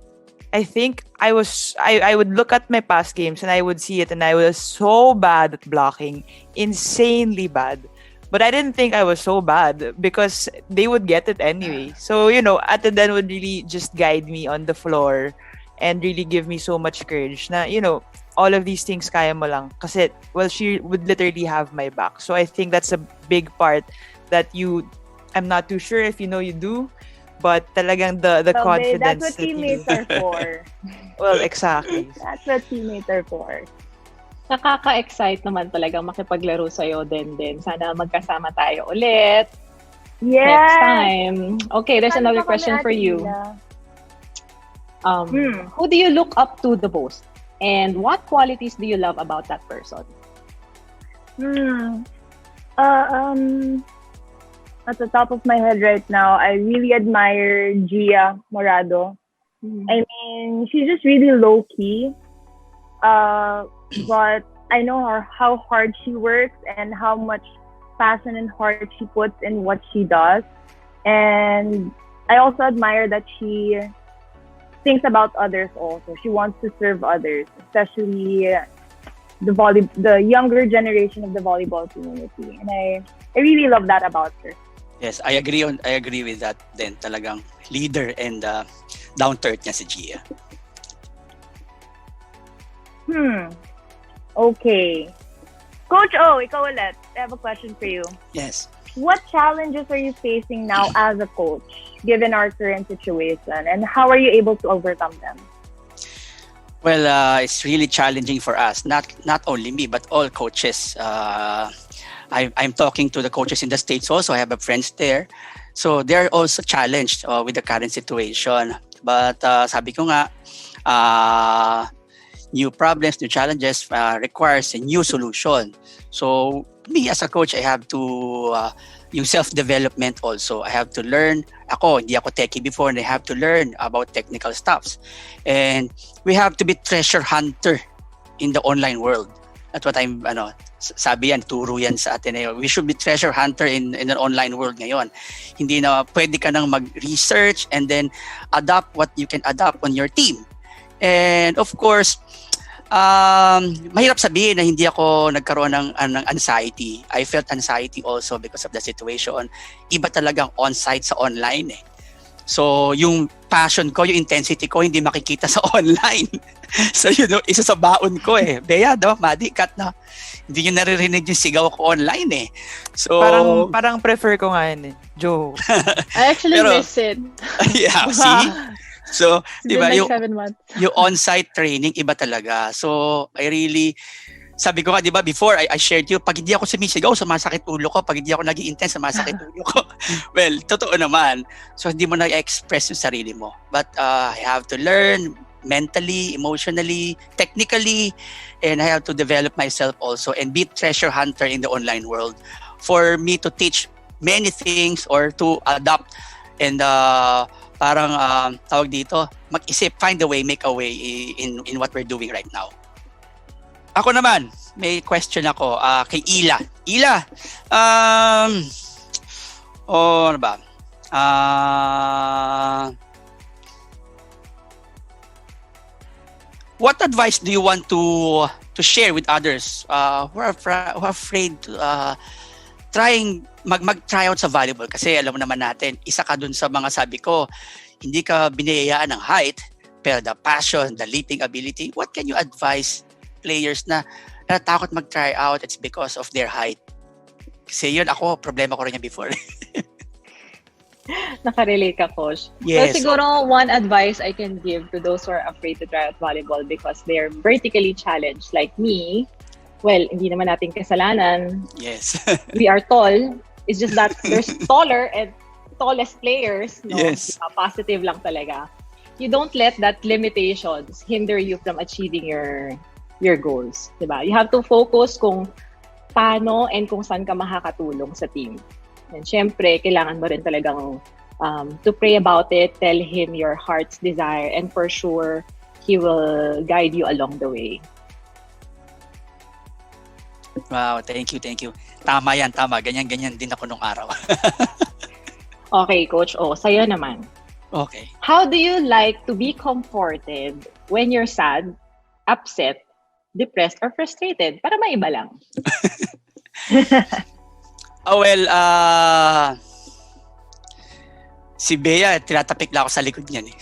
I think I would look at my past games and I would see it and I was so bad at blocking. Insanely bad. But I didn't think I was so bad because they would get it anyway. So, Ate Den would really just guide me on the floor and really give me so much courage na, all of these things kaya mo lang. Kasi, she would literally have my back. So I think that's a big part that I'm not too sure if you do, but talagang the confidence. That's what teammates are for. Well, exactly. That's what teammates are for. Nakaka-excite naman talaga makipaglaro sa'yo, Denden. Sana magkasama tayo ulit. Yes. Next time. Okay, there's another question for you. Who do you look up to the most? And what qualities do you love about that person? At the top of my head right now, I really admire Gia Morado. I mean, she's just really low-key. But I know how hard she works and how much passion and heart she puts in what she does. And I also admire that she thinks about others also. She wants to serve others, especially the younger generation of the volleyball community. And I really love that about her. Yes, I agree with that then. Talagang leader and down to earth niya si Gia. Okay. Coach O, ikaw ulit. I have a question for you. Yes. what challenges are you facing now as a coach, given our current situation, and how are you able to overcome them? Well, it's really challenging for us. Not only me, but all coaches. I'm talking to the coaches in the States also. I have friends there. So they're also challenged with the current situation. But sabi ko nga, new problems, new challenges requires a new solution. So me as a coach, I have to yung self-development also. I have to learn. Hindi ako techie before, and I have to learn about technical stuffs. And we have to be treasure hunter in the online world. That's what I'm, sabi yan, turo yan sa Ateneo. We should be treasure hunter in an online world ngayon. Hindi na pwede ka nang mag-research and then adapt what you can adapt on your team. And of course, mahirap sabihin na hindi ako nagkaroon ng anxiety. I felt anxiety also because of the situation. Iba talagang on-site sa online eh. So, yung passion ko, yung intensity ko, hindi makikita sa online. So, isa sa baon ko eh. Bea, Maddie, cut na. Hindi nyo naririnig yung sigaw ko online eh. So, parang prefer ko nga yun eh. Joe. I actually miss it. Yeah, see? So, di ba, like 7 months. Yung on-site training, iba talaga. So, I really, sabi ko nga, di ba, before, I shared you, pag hindi ako sumisigaw, sumasakit ulo ko. Pag hindi ako naging intense, sumasakit ulo ko. Well, totoo naman. So, hindi mo na-express yung sarili mo. But I have to learn mentally, emotionally, technically, and I have to develop myself also and be treasure hunter in the online world for me to teach many things or to adapt and parang tawag dito, mag-isip, find a way, make a way in what we're doing right now. Ako naman, may question ako kay Ila. Ila, ano ba? What advice do you want to share with others who are afraid to mag-try out sa volleyball? Kasi alam mo naman natin, isa ka dun sa mga sabi ko, hindi ka biniyayaan ng height, pero the passion, the leaping ability. What can you advise players na natakot mag-try out? It's because of their height. Kasi yun ako, problema ko rin yan before. Nakarelate ka, Coach. Yes. So siguro one advice I can give to those who are afraid to try out volleyball because they are vertically challenged like me. Well, hindi naman natin kasalanan. Yes. We are tall. It's just that there's taller and tallest players. No? Yes. Positive lang talaga. You don't let that limitations hinder you from achieving your goals. Diba? You have to focus kung paano and kung saan ka makakatulong sa team. And syempre, kailangan mo rin talagang to pray about it, tell him your heart's desire, and for sure, he will guide you along the way. Wow, thank you. Tama yan, tama. Ganyan din ako nung araw. Okay, Coach. Sa'yo naman. Okay. How do you like to be comforted when you're sad, upset, depressed, or frustrated? Para maiba lang. Si Bea, tinatapik lang ako sa likod niyan eh.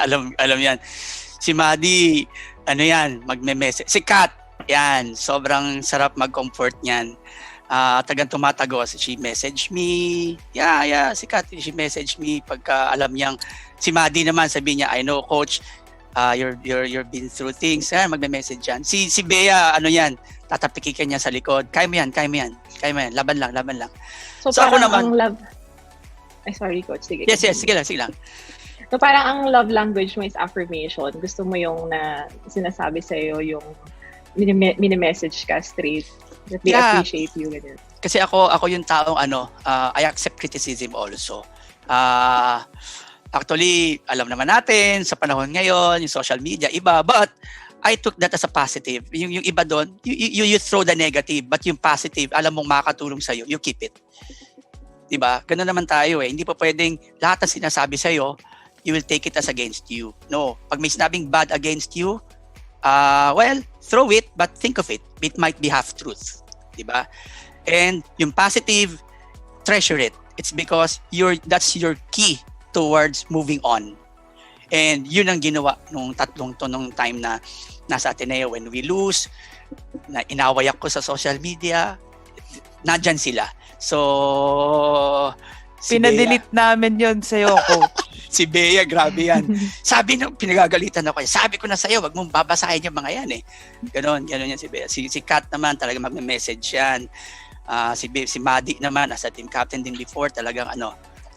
alam yan. Si Maddie, magme-message. Si Kat, yan, sobrang sarap mag-comfort niyan. Tagang tumatagos. She messaged me. Yeah, si Kat, she messaged me pagka alam niyang. Si Maddie naman, sabi niya, I know, Coach, you're been through things. Magme-message yan. Si Bea, tatapikin ka niya sa likod. Kaya mo yan. Laban lang. So ako naman, Ay, sorry, Coach. Sige. Yes, sige lang. So parang ang love language mo is affirmation. Gusto mo yung na sinasabi sa'yo yung mini-message ka straight. That they appreciate you with it. Kasi ako yung taong I accept criticism also. Actually, alam naman natin sa panahon ngayon, yung social media, iba, but I took that as a positive. Yung iba doon, you throw the negative, but yung positive, alam mong makakatulong sa'yo, you keep it. Diba? Ganun naman tayo eh. Hindi pa pwedeng lahat ng sinasabi sa'yo, you will take it as against you. No. Pag may sinabing bad against you, throw it, but think of it. It might be half-truth. Diba? And yung positive, treasure it. It's because that's your key towards moving on. And yun ang ginawa nung tatlong to nung time na nasa Ateneo when we lose, na inaway ako sa social media, nandyan sila. So, si Bea, Pinadelete namin yon sa'yo, coach. si Bea, grabe yan. Sabi nung pinagagalitan ako, sabi ko na sa'yo, wag mong babasahin yung mga yan eh. Ganon yan si Bea. Si Kat naman talaga mag-message yan. Si Maddie naman, as a team captain din before, talagang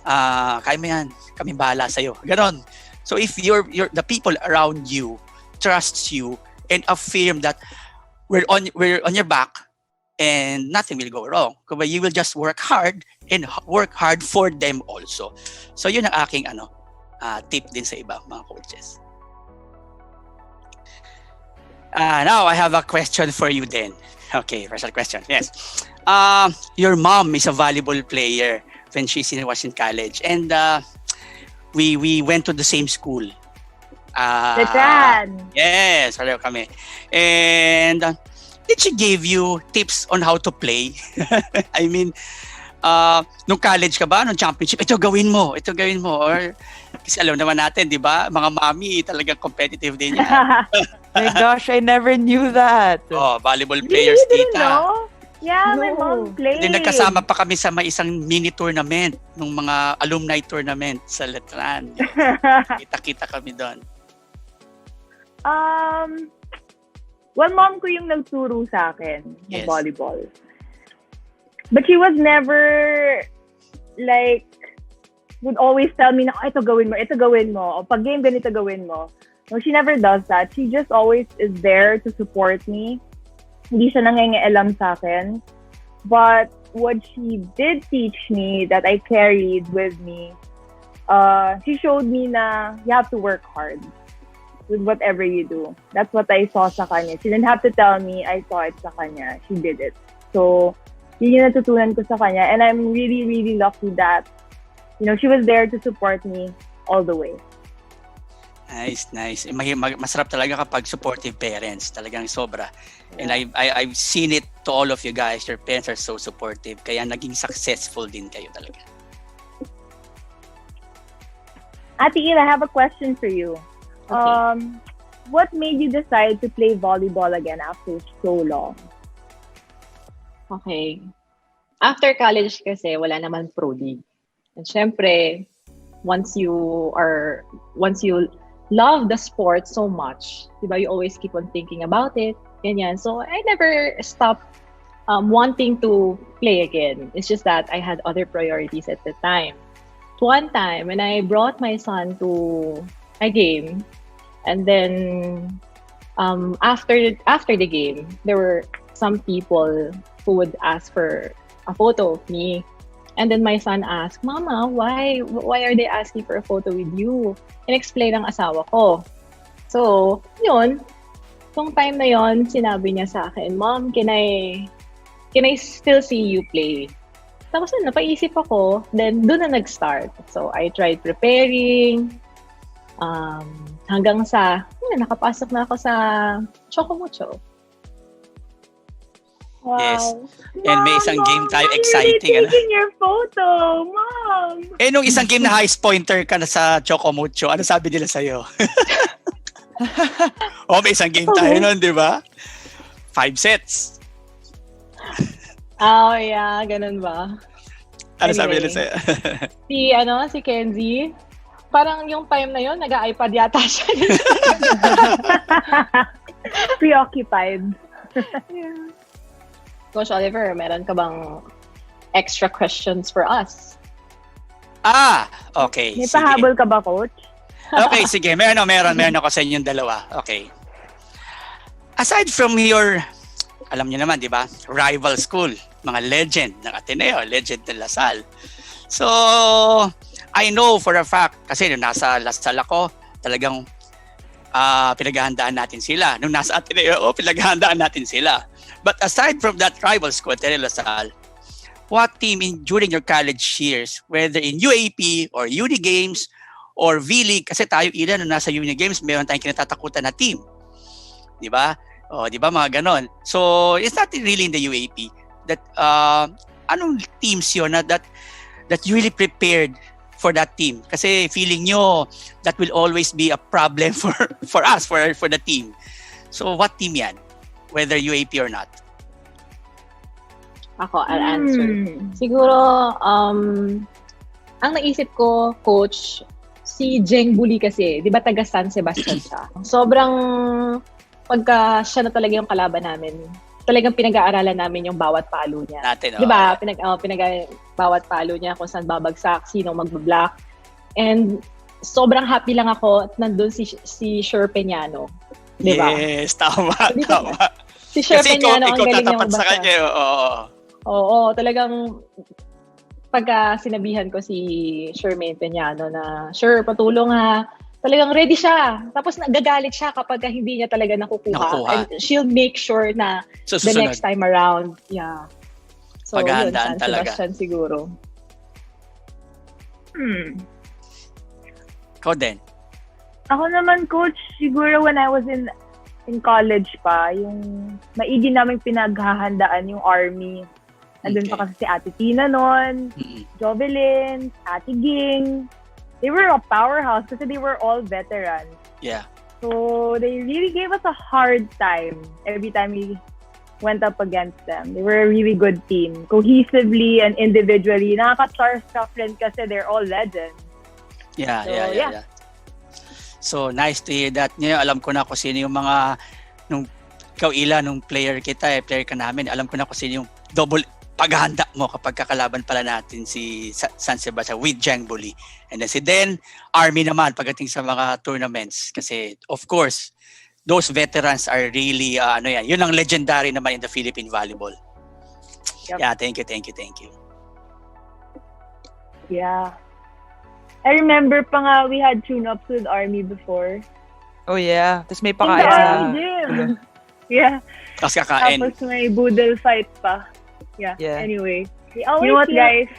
kaya mo yan, kami bahala sa'yo. Ganon. So if the people around you trusts you and affirm that we're on your back and nothing will go wrong. But you will just work hard and work hard for them also. So yun ang aking tip din sa iba mga coaches. Now I have a question for you then. Okay, first question. Yes. Your mom is a volleyball player when was in college, and we went to the same school. Letran. Yes, pareho kami. And did she give you tips on how to play? I mean, nung college ka ba, nung championship, ito gawin mo. Or, kasi alam naman natin, di ba? Mga mami, talagang competitive din yan. My gosh, I never knew that. Volleyball players, You didn't tita. know? Yeah, my No. mom played. Then nagkasama pa kami sa may isang mini tournament, nung mga alumni tournament sa Letran. Kita-kita kami doon. Well, mom ko yung nagturo sa akin ng Yes. volleyball. But she was never would always tell me na, ito gawin mo. O pag game ganito gawin mo. No, she never does that. She just always is there to support me. Hindi siya nangingialam sa akin. But what she did teach me that I carried with me, she showed me na you have to work hard with whatever you do. That's what I saw sa kanya. She didn't have to tell me, I saw it sa kanya. She did it. So, yun yung natutunan ko sa kanya. And I'm really, really lucky that, she was there to support me all the way. Nice. Masarap talaga kapag supportive parents. Talagang sobra. And I've seen it to all of you guys. Your parents are so supportive. Kaya naging successful din kayo talaga. Ate Il, I have a question for you. Okay. What made you decide to play volleyball again after so long? Okay. After college kasi, wala naman pro league. And syempre, once you love the sport so much, diba, you always keep on thinking about it. Ganyan. So, I never stopped wanting to play again. It's just that I had other priorities at the time. One time, when I brought my son to a game, and then after the game, there were some people who would ask for a photo of me. And then my son asked, Mama, why are they asking for a photo with you? In-explain ng asawa ko. So, yun. Nung time na yon, sinabi niya sa akin, Mom, can I still see you play? Tapos napaisip ako, then doon na nag-start. So, I tried preparing, hanggang sa, nakapasok na ako sa Choco Mucho. Wow. Yes. And may isang game tayo, exciting. Really taking your photo, Mom! Nung isang game na highest pointer ka na sa Choco Mucho, ano sabi nila sa'yo? May isang game tayo nun, di ba? 5 sets. Oh, yeah. Ganun ba? Ano sabi nila sa'yo? Si Kenzie, parang yung time na yon nag-iPad yata siya. Preoccupied. Yeah. Coach Oliver, meron ka bang extra questions for us? Okay. May sige. pahabol ka ba, Coach? Okay, sige. Meron ako sa inyong dalawa. Okay. Aside from your, alam niyo naman, di ba? Rival school, mga legend ng Ateneo, legend ng Lasal. So, I know for a fact, kasi nung nasa Lasal ako, talagang pinaghahandaan natin sila. Nung nasa Ateneo, pinaghahandaan natin sila. But aside from that rival school, Ateneo Lasal, what team during your college years, whether in UAP or Uni Games or V-League, kasi tayo ilan nung nasa Uni Games, meron tayong kinatatakutan na team. Di ba? Di ba mga ganon? So, it's not really in the UAP. That, anong teams yun that you really prepared for that team? Kasi feeling nyo that will always be a problem for us, for the team. So, what team yan? Whether UAP or not? Ako, I'll answer. Siguro, ang naisip ko, coach, si Jeng Bully kasi, di ba taga San Sebastian siya? Sobrang, pagka siya na talaga yung kalaban namin, talagang pinag-aaralan namin yung bawat palo niya. Natin, Di ba? Bawat palo niya, kung saan babagsak, sino magbablock. And sobrang happy lang ako at nandun si Sher Peñano. Di ba? Yes, tama. Si Sher Kasi Peñano, ang ikaw galing niya tatapat sa magbasa. kanya. Oo. Oo, talagang pagka sinabihan ko si Shermaine Peñano na, Sure, patulong ha. Talagang ready siya. Tapos nagagalit siya kapag hindi niya talaga nakukuha. And she'll make sure na the next time around. Yeah. So, yun, San Sebastian siguro. Ikaw din. Ako naman, coach, siguro when I was in college pa, yung maigi naming pinaghahandaan yung army. Andun pa kasi si Ate Tina nun, Jovelyn, Ate Ging. They were a powerhouse kasi they were all veterans. Yeah. So they really gave us a hard time every time we went up against them. They were a really good team. Cohesively and individually. Nakaka-starstruck rin kasi they're all legends. Yeah. So, nice to hear that. Ngayon, alam ko na kung sino yung mga, nung ikaw Ila, nung player player ka namin, alam ko na kung sino yung double paghahanda mo kapag kakalaban pala natin si San Sebastian with Jeng Bully. And then si Den, Army naman pagdating sa mga tournaments. Kasi, of course, those veterans are really, yun ang legendary naman in the Philippine volleyball. Yep. Yeah, thank you. Yeah. I remember pa nga, we had tune-ups with Army before. Oh yeah. Tapos may pakain In the sa... Army gym. Yeah. Tapos kakain. Tapos may boodle fight pa. Yeah. Anyway. You know what, guys?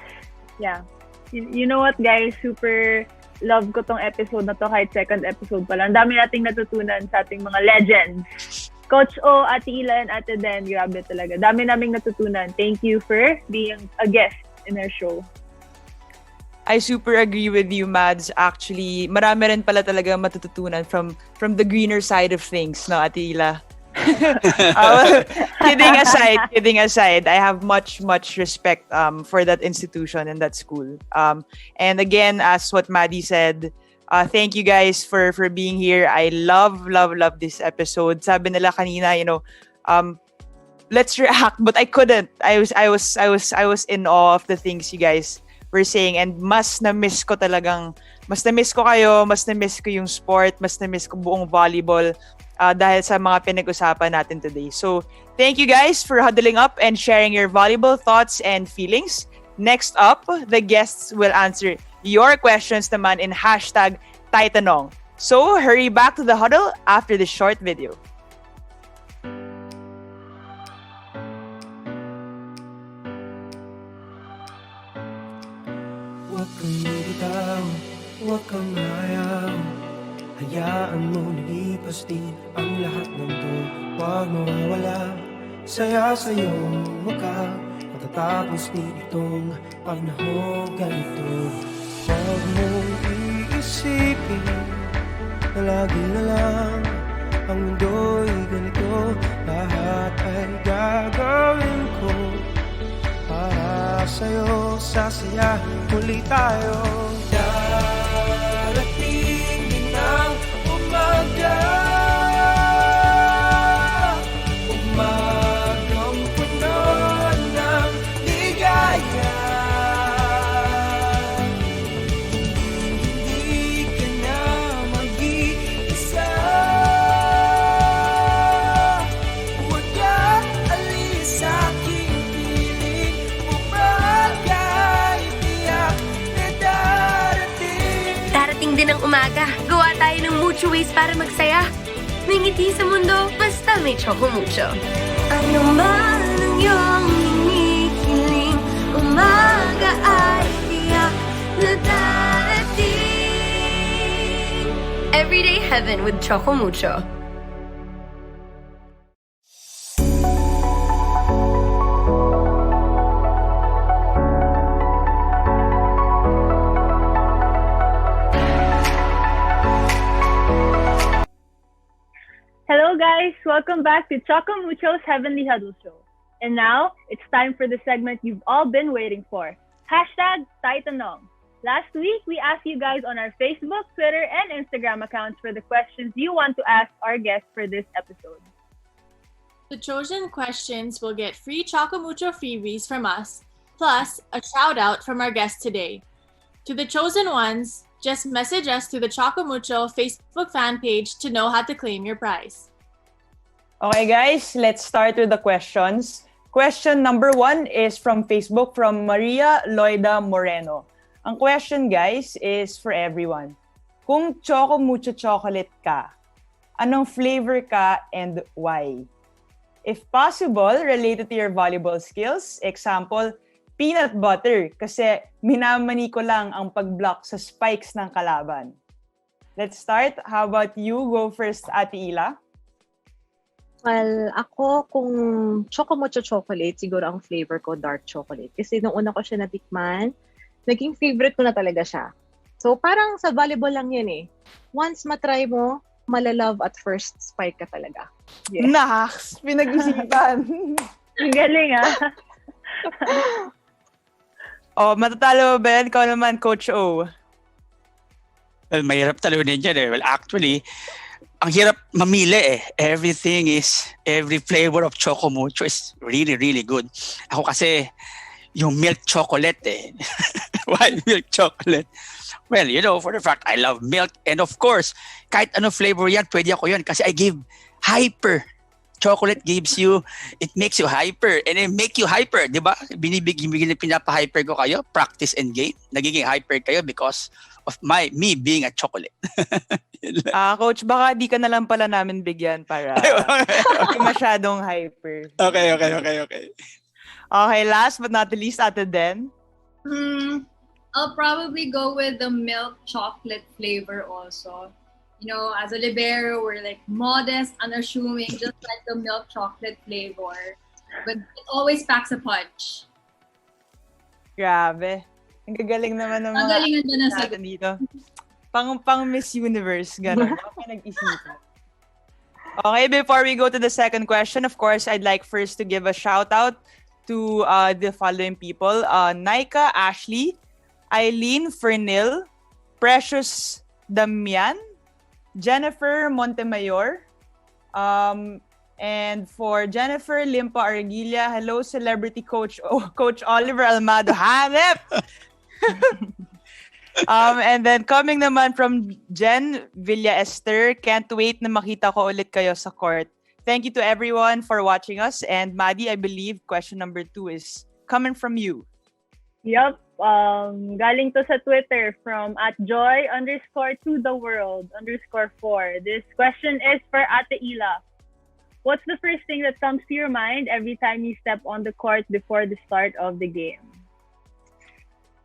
Yeah. You know what, guys? Super love ko tong episode na to kahit second episode pa lang. Dami nating natutunan sa ating mga legends. Coach O, Ate Ila, and Ate Den, grabe talaga. Dami naming natutunan. Thank you for being a guest in our show. I super agree with you, Mads. Actually, marami rin pala talaga matututunan from the greener side of things, no, Ate Ila? Kidding aside, I have much respect for that institution and that school. And again, as what Maddie said, thank you guys for being here. I love this episode. Sabi nila kanina, let's react, but I couldn't. I was in awe of the things you guys were saying, and mas na-miss ko kayo, mas na-miss ko yung sport, mas na-miss ko buong volleyball. Dahil sa mga pinag-usapan natin today. So, thank you guys for huddling up and sharing your volleyball thoughts and feelings. Next up, the guests will answer your questions naman in #Taitanong. So, hurry back to the huddle after this short video. Huwag kang bitaw, huwag kang mayaw. Hayaan mo nilipas din ang lahat ng to. Huwag mawawala, saya sa iyong mukha. Matatapos din itong panahon ganito. Huwag mong iisipin na lagi na lang ang mundo'y ganito. Lahat ay gagawin ko para sa'yo. Sasayahin muli tayo. Darating din ang umaga, umagang puno ng ligaya. Hindi ka na mag-iisa. Huwag ka alis sa aking piling. Umaga'y tiyak na darating. Darating din ang umaga. Gawa tayo ng Mucho ways para magsaya. May ngiti sa mundo, basta may Choco Mucho. Ano man ang iyong hinihiling, umaga ay tiyak na darating. Everyday heaven with Choco Mucho. Hello guys, welcome back to Choco Mucho's Heavenly Huddle Show. And now, it's time for the segment you've all been waiting for. Hashtag Santos-Ng. Last week, we asked you guys on our Facebook, Twitter, and Instagram accounts for the questions you want to ask our guests for this episode. The chosen questions will get free Choco Mucho freebies from us, plus a shout out from our guest today. To the chosen ones, just message us to the Choco Mucho Facebook fan page to know how to claim your prize. Okay, guys, let's start with the questions. Question number 1 is from Facebook from Maria Loida Moreno. Ang question, guys, is for everyone. Kung Choco Mucho chocolate ka, anong flavor ka and why? If possible, related to your volleyball skills. Example, peanut butter kasi minamani ko lang ang pag-block sa spikes ng kalaban. Let's start. How about you? Go first, Ate Ila. Well, ako kung Choco Mucho chocolate, siguro ang flavor ko dark chocolate. Kasi nung una ko siya natikman, naging favorite ko na talaga siya. So parang sa volleyball lang yun eh. Once matry mo, malalove at first spike ka talaga. Yeah. Naks! Pinag-isipan. Ang galing matatalo ba yan? Ikaw naman, Coach O. Well, mahirap talunin yan eh. Well, actually, ang hirap mamili eh. Every flavor of Choco Mucho is really, really good. Ako kasi, yung milk chocolate eh. Why milk chocolate? Well, for the fact, I love milk. And of course, kahit ano flavor yan, pwede ako yan kasi I give hyper. Chocolate it makes you hyper. And it make you hyper, di ba? Pinapa-hyper ko kayo, practice and game. Nagiging hyper kayo because of me being a chocolate. Coach, baka di ka na lang pala namin bigyan para masyadong hyper. Okay. Okay, last but not the least, Ate Den. I'll probably go with the milk chocolate flavor also. As a libero, we're like modest, unassuming, just like the milk chocolate flavor. But it always packs a punch. Grabe. Ang gagaling naman ng mga natin dito. Pang Miss Universe, gano'n. Pinag-isipan. Okay, before we go to the second question, of course, I'd like first to give a shout out to the following people. Naika Ashley, Eileen Fernil, Precious Damian, Jennifer Montemayor, and for Jennifer Limpa Arguilla, hello celebrity coach Coach Oliver Almadro. Hanep! And then coming naman from Jen Villa Esther, can't wait na makita ko ulit kayo sa court. Thank you to everyone for watching us. And Maddie, I believe question number 2 is coming from you. Yup. Galing to sa Twitter from @joy_to_the_world_4. This question is for Ate Ila. What's the first thing that comes to your mind every time you step on the court before the start of the game?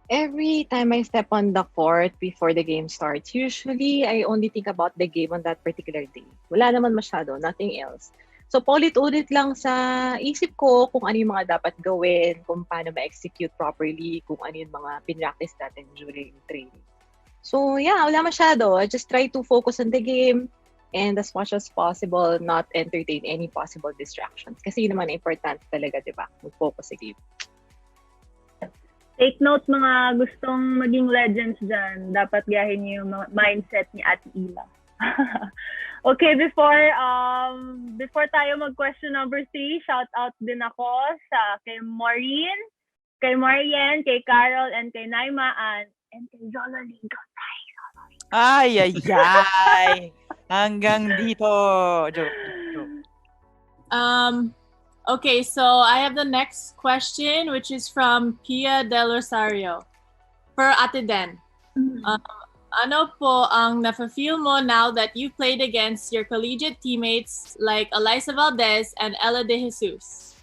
Every time I step on the court before the game starts, usually I only think about the game on that particular day. Wala naman masyado, nothing else. So, paulit-ulit lang sa isip ko kung ano yung mga dapat gawin, kung paano ma-execute properly, kung ano yung mga pinractice natin during training. So, yeah, wala masyado. I just try to focus on the game and as much as possible, not entertain any possible distractions. Kasi yun naman important talaga, di ba? Mag-focus sa game. Take note mga gustong maging legends dyan. Dapat gahin niyo yung mindset ni Ate Ila. Okay, before tayo mag-question number 3, shout out din ako kay Maureen, kay Marian, kay Carol, and kay Naima, and kay Zololindo. Ay. Hanggang dito. Joke. Okay, so I have the next question, which is from Pia Del Rosario. For Ate Den. Ano po ang nafe-feel mo now that you played against your collegiate teammates like Eliza Valdez and Ella De Jesus?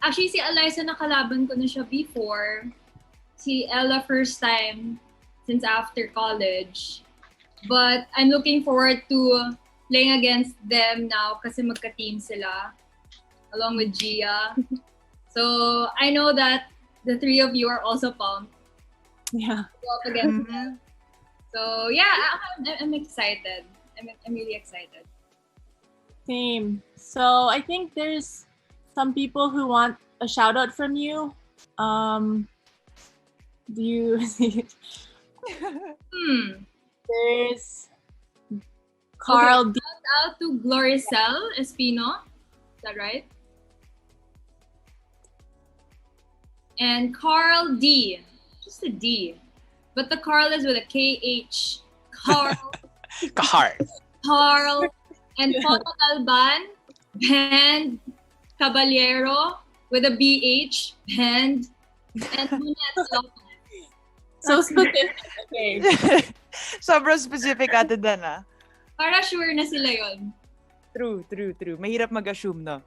Actually, si Eliza nakalaban ko na siya before. Si Ella first time since after college. But I'm looking forward to playing against them now kasi magka-team sila along with Gia. So I know that the three of you are also pumped. Yeah. To go up against them. So yeah, I'm excited. I'm really excited. Same. So I think there's some people who want a shout out from you. Do you see? There's Carl D. Shout out to Gloricel Espino. Is that right? And Carl D. Just a D. But the Carl is with a KH. Carl. Carl. And Photo Alban. And Caballero with a BH. And Munez Lopez. So specific. Okay. Sobrang specific ate Dan, ah. Para sure na sila yon. True. Mahirap mag-assume, no?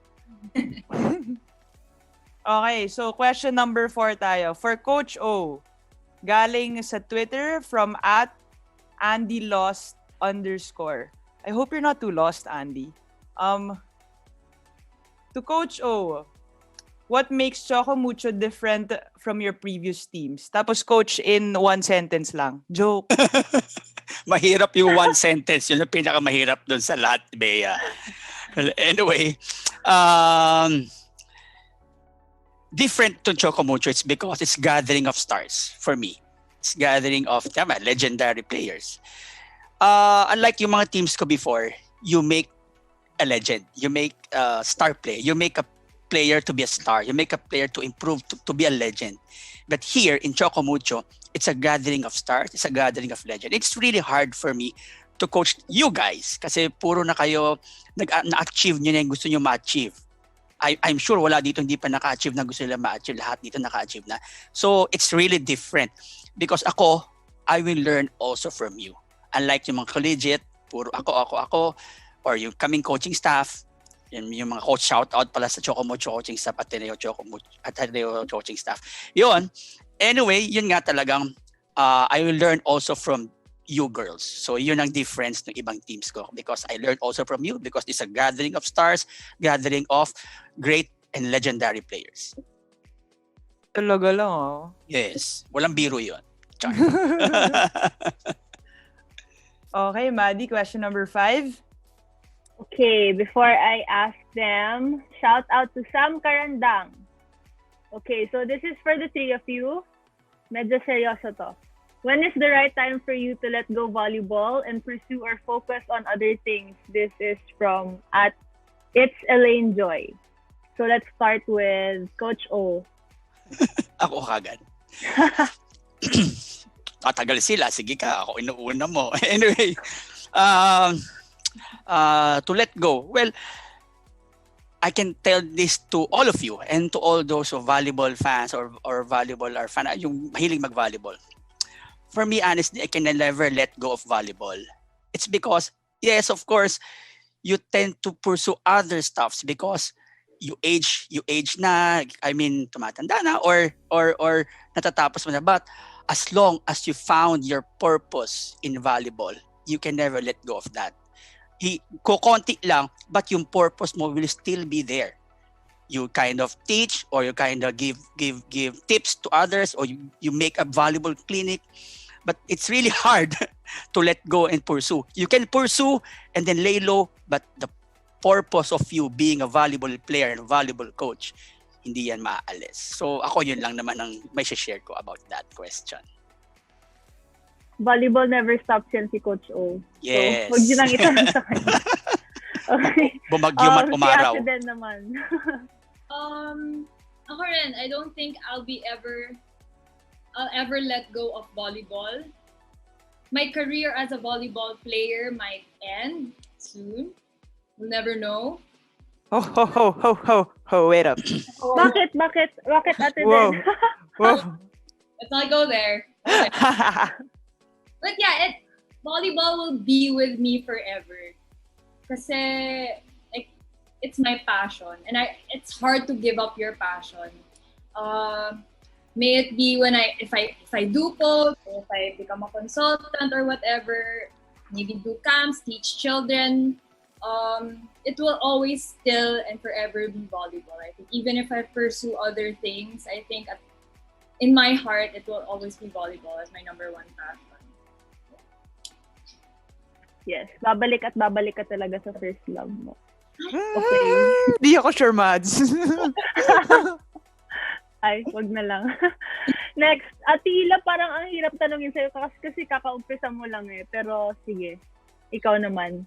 Okay, so question number 4 tayo. For Coach O, galing sa Twitter from @AndyLost_. I hope you're not too lost, Andy. To Coach O, what makes Choco Mucho different from your previous teams? Tapos Coach, in one sentence lang. Joke. Mahirap yung one sentence. Yun ang pinakamahirap dun sa lahat, Bea. Well, anyway, different to Choco Mucho, it's because it's gathering of stars for me. It's gathering of legendary players. Unlike yung mga teams ko before, you make a legend. You make a star player. You make a player to be a star. You make a player to improve to be a legend. But here in Choco Mucho, it's a gathering of stars. It's a gathering of legend. It's really hard for me to coach you guys kasi puro na kayo na-achieve nyo na yung gusto nyo ma-achieve. I'm sure wala dito hindi pa naka-achieve na gusto nila ma-achieve. Lahat dito naka-achieve na. So it's really different because ako, I will learn also from you. Unlike yung mga collegiate, puro ako, or yung kaming coaching staff, yung mga coach shout-out pala sa Choco Mucho coaching staff at Ateneo coaching staff. Yun. Anyway, yun nga talagang I will learn also from you girls. So yun ang difference ng ibang teams ko because I learned also from you because it's a gathering of stars, gathering of great and legendary players. Talaga lang, oh. Yes. Walang biro yun. Okay, Maddie, question number 5. Okay, before I ask them, shout out to Sam Karandang. Okay, so this is for the 3 of you. Medyo seryoso to. When is the right time for you to let go volleyball and pursue or focus on other things? This is from It's Elaine Joy. So let's start with Coach O. Ako kagad. Tatagal sila. Sige ka, ako inuuna mo. Anyway, to let go. Well, I can tell this to all of you and to all those of volleyball fans or volleyball or fan, yung mahilig mag-volleyball. For me, honestly, I can never let go of volleyball. It's because, yes, of course, you tend to pursue other stuffs because you age na, I mean, tumatanda na or natatapos mo na. But as long as you found your purpose in volleyball, you can never let go of that. Kukonti lang, but yung purpose mo will still be there. You kind of teach or you kind of give tips to others or you make a volleyball clinic. But it's really hard to let go and pursue. You can pursue and then lay low, but the purpose of you being a volleyball player and a volleyball coach, hindi yan maaalis. So ako yun lang naman ang may share ko about that question. Volleyball never stops yan si Coach O. Yes. So, huwag yun ang itanong sa kanya. Okay. Bumagyo man umaraw. Si Ate Den naman. Ako rin, I don't think I'll ever let go of volleyball. My career as a volleyball player might end soon. We'll never know. Wait up. Bakit, Ate Whoa. Den? Whoa. Let's not go there. Okay. But yeah, volleyball will be with me forever. Kasi like, it's my passion. And it's hard to give up your passion. May it be if I do coach, or if I become a consultant or whatever, maybe do camps, teach children, it will always still and forever be volleyball. I think even if I pursue other things, I think in my heart, it will always be volleyball as my number 1 passion. Yes, babalik ka talaga sa first love mo. Okay. Di ako sure, Mads. Ay, wag na lang. Next, Ate Ila, parang ang hirap tanongin sa'yo kasi kakaumpisa mo lang eh. Pero sige, ikaw naman.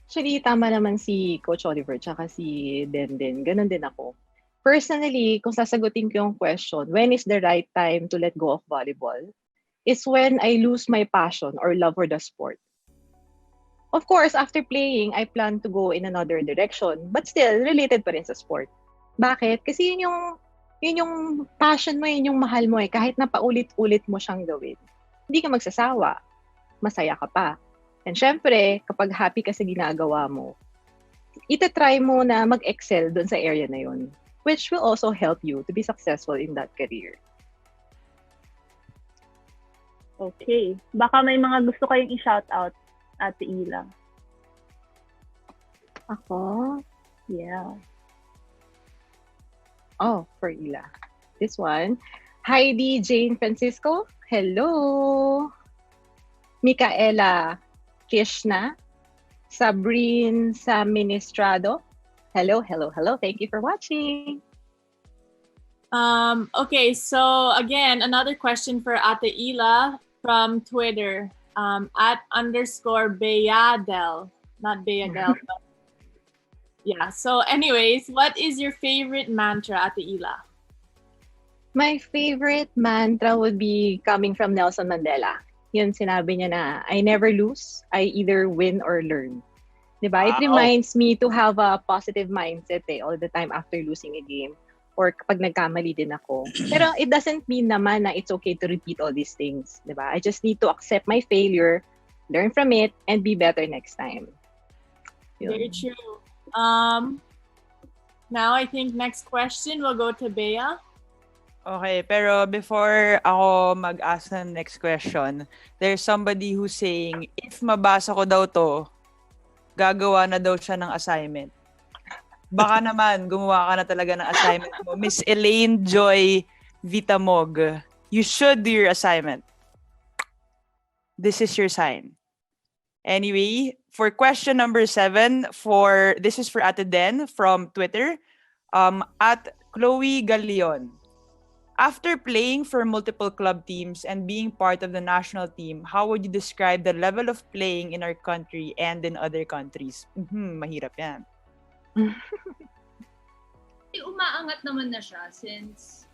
Actually, tama naman si Coach Oliver tsaka si Denden. Ganon din ako. Personally, kung sasagutin ko yung question, when is the right time to let go of volleyball? Is when I lose my passion or love for the sport. Of course, after playing, I plan to go in another direction, but still, related pa rin sa sport. Bakit? Kasi yun yung passion mo, yun yung mahal mo eh. Kahit na paulit-ulit mo siyang gawin, hindi ka magsasawa. Masaya ka pa. And syempre, kapag happy ka sa ginagawa mo, itatry mo na mag-excel doon sa area na yun, which will also help you to be successful in that career. Okay. Baka may mga gusto kayong i-shoutout, Ate Ila. Ako? Yeah. Oh, for Ila. This one. Heidi Jane Francisco. Hello. Micaela Kishna. Sabrine Saministrado. Hello, hello, hello. Thank you for watching. Okay, so again, another question for Ate Ila from Twitter. @_Bayadel. Not Bayadel, but yeah. So anyways, what is your favorite mantra, Ate Ila? My favorite mantra would be coming from Nelson Mandela. Yun, sinabi niya na, I never lose, I either win or learn. Diba? It reminds me to have a positive mindset all the time after losing a game or kapag nagkamali din ako. Pero it doesn't mean naman na it's okay to repeat all these things. Diba? I just need to accept my failure, learn from it, and be better next time. Yun. Very true. Now I think next question will go to Bea. Okay, pero before ako mag-ask ng next question, there's somebody who's saying, if mabasa ko daw to, gagawa na daw siya ng assignment. Baka naman, gumawa ka na talaga ng assignment mo. Miss Elaine Joy Vitamog, you should do your assignment. This is your sign. Anyway, for question number 7, this is for Ate Den from Twitter, at Chloe Galeon. After playing for multiple club teams and being part of the national team, how would you describe the level of playing in our country and in other countries? Mahirap yan. Umaangat naman na siya since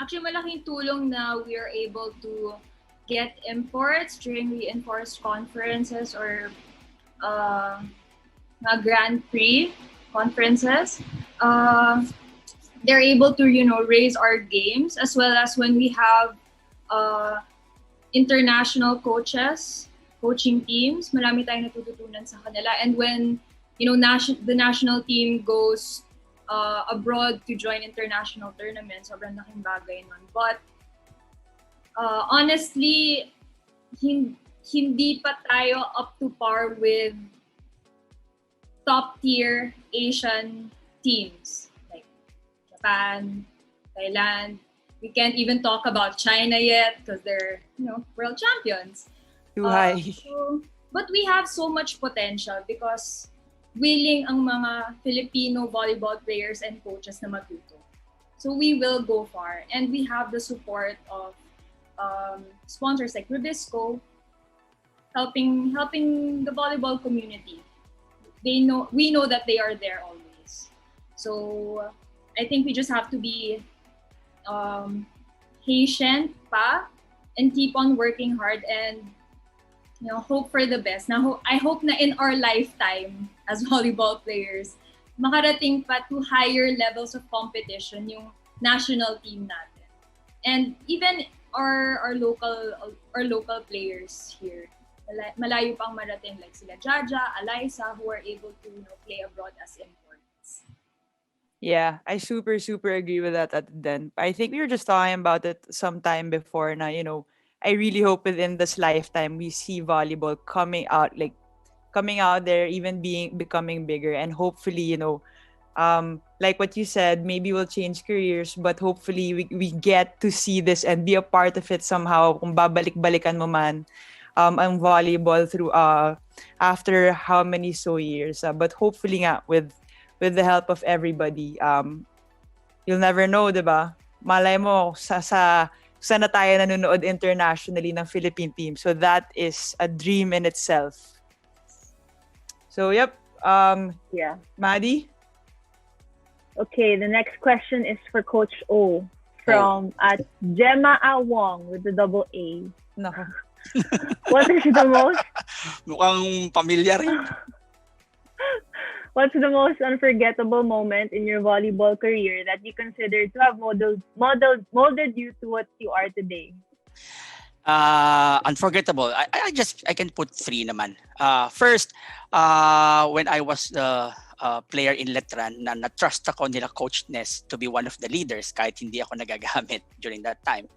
actually malaking tulong na we are able to get imports during reinforced conferences or Grand Prix conferences. They're able to, raise our games as well as when we have international coaching teams. Marami tayong natututunan sa kanila. And when, the national team goes abroad to join international tournaments, sobrang laking bagay nun. But honestly, hindi pa tayo up to par with top-tier Asian teams. Japan, Thailand. We can't even talk about China yet because they're, world champions. Too high. But we have so much potential because willing ang mga Filipino volleyball players and coaches na matuto. So we will go far. And we have the support of sponsors like Rubisco, helping the volleyball community. We know that they are there always. So I think we just have to be patient and keep on working hard and hope for the best. Now, I hope na in our lifetime as volleyball players, makarating pa to higher levels of competition yung national team natin. And even our local players here, malayo pang marating like sila Jaja, Alyssa, who are able to play abroad as imports. Yeah, I super agree with that at then. I think we were just talking about it sometime before na, I really hope within this lifetime we see volleyball coming out there, even becoming bigger, and hopefully, like what you said, maybe we'll change careers, but hopefully we get to see this and be a part of it somehow. Kung babalik-balikan mo man ang volleyball through after how many years. But hopefully nga, with the help of everybody, you'll never know, diba? Malay mo, sana tayo nanonood internationally ng Philippine team. So that is a dream in itself. So, yep. Yeah. Maddie? Okay, the next question is for Coach O from at Gemma Awong with the double A. Nako. What is the most Mukhang pamilyar yun. What's the most unforgettable moment in your volleyball career that you consider to have molded you to what you are today? Unforgettable. I can put 3 naman. First, when I was the player in Letran na na-trust ako nila Coach Ness to be one of the leaders kahit hindi ako nagagamit during that time.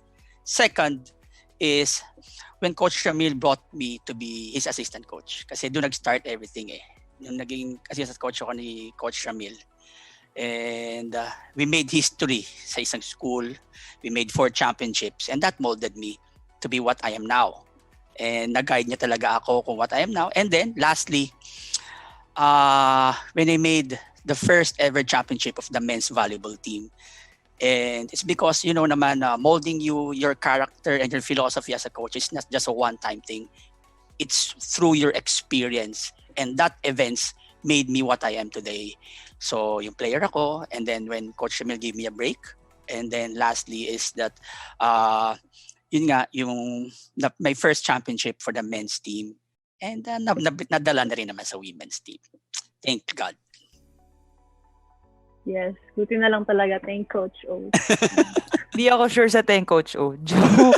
Second is when Coach Shamil brought me to be his assistant coach. Kasi doon nag-start everything eh. Nung naging assistant coach ako ni Coach Shamil. And we made history sa isang school. We made 4 championships and that molded me to be what I am now. And nag-guide niya talaga ako kung what I am now. And then, lastly, when I made the first ever championship of the men's volleyball team. And it's because, you know naman, molding your character and your philosophy as a coach is not just a one-time thing. It's through your experience. And that events made me what I am today. So, yung player ako, and then when Coach Shamil gave me a break, and then lastly is that, yun nga, my first championship for the men's team, and nadala na rin naman sa women's team. Thank God. Yes, buti na lang talaga. Thank Coach O. Di ako sure sa thank Coach O. Joke.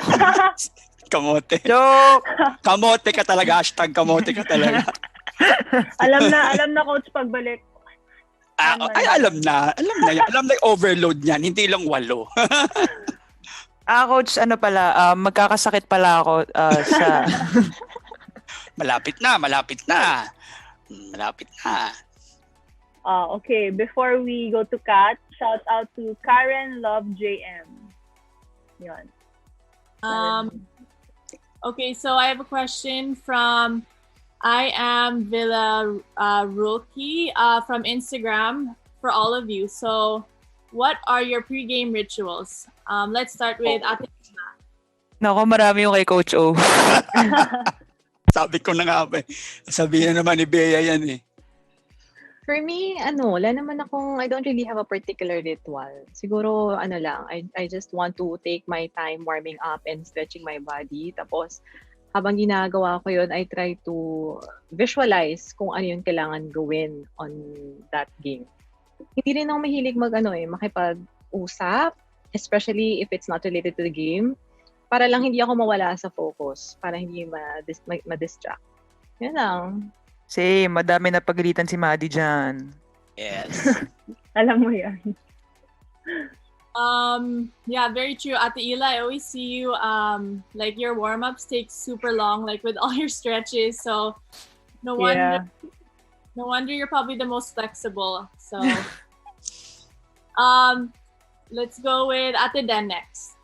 Kamote. Joke. Kamote ka talaga. Hashtag kamote ka talaga. alam na Coach pagbalik. Alam na yan. Alam na yung overload niyan. Hindi lang 8. Coach, magkakasakit pala ako sa... Malapit na. Okay, before we go to Kat, shout out to Karen Love JM. Yun. Okay, so I have a question from I am Villa Rookie from Instagram for all of you. So, what are your pre-game rituals? Let's start with Ate Ima. Nako, marami yung kay Coach O. Sabi ko na nga ba. Sabihin na naman ni Bea yan eh. For me, wala naman I don't really have a particular ritual. Siguro, lang, I just want to take my time warming up and stretching my body. Tapos, habang ginagawa ko yun, I try to visualize kung ano yung kailangan gawin on that game. Hindi rin ako mahilig makipag-usap, especially if it's not related to the game, para lang hindi ako mawala sa focus, para hindi ma-distract. Yan lang. Same, madami na pagalitan si Maddie dyan. Yes. Alam mo yan. Yeah, very true. Ate Ila, I always see you, like your warm-ups take super long, like with all your stretches. So no wonder you're probably the most flexible. So let's go with Ate Den next.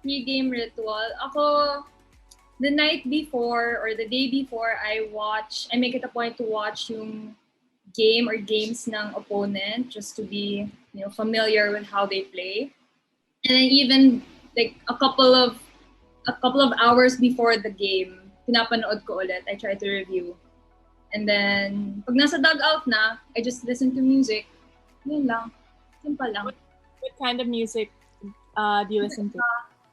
Pre-game ritual. Ako, the night before or the day before, I make it a point to watch yung game or games ng opponent just to be, familiar with how they play. And then even like a couple of hours before the game, pinapanood ko ulit. I try to review. And then pag nasa dugout na, I just listen to music. Yun lang. Simple lang. What kind of music do you listen to?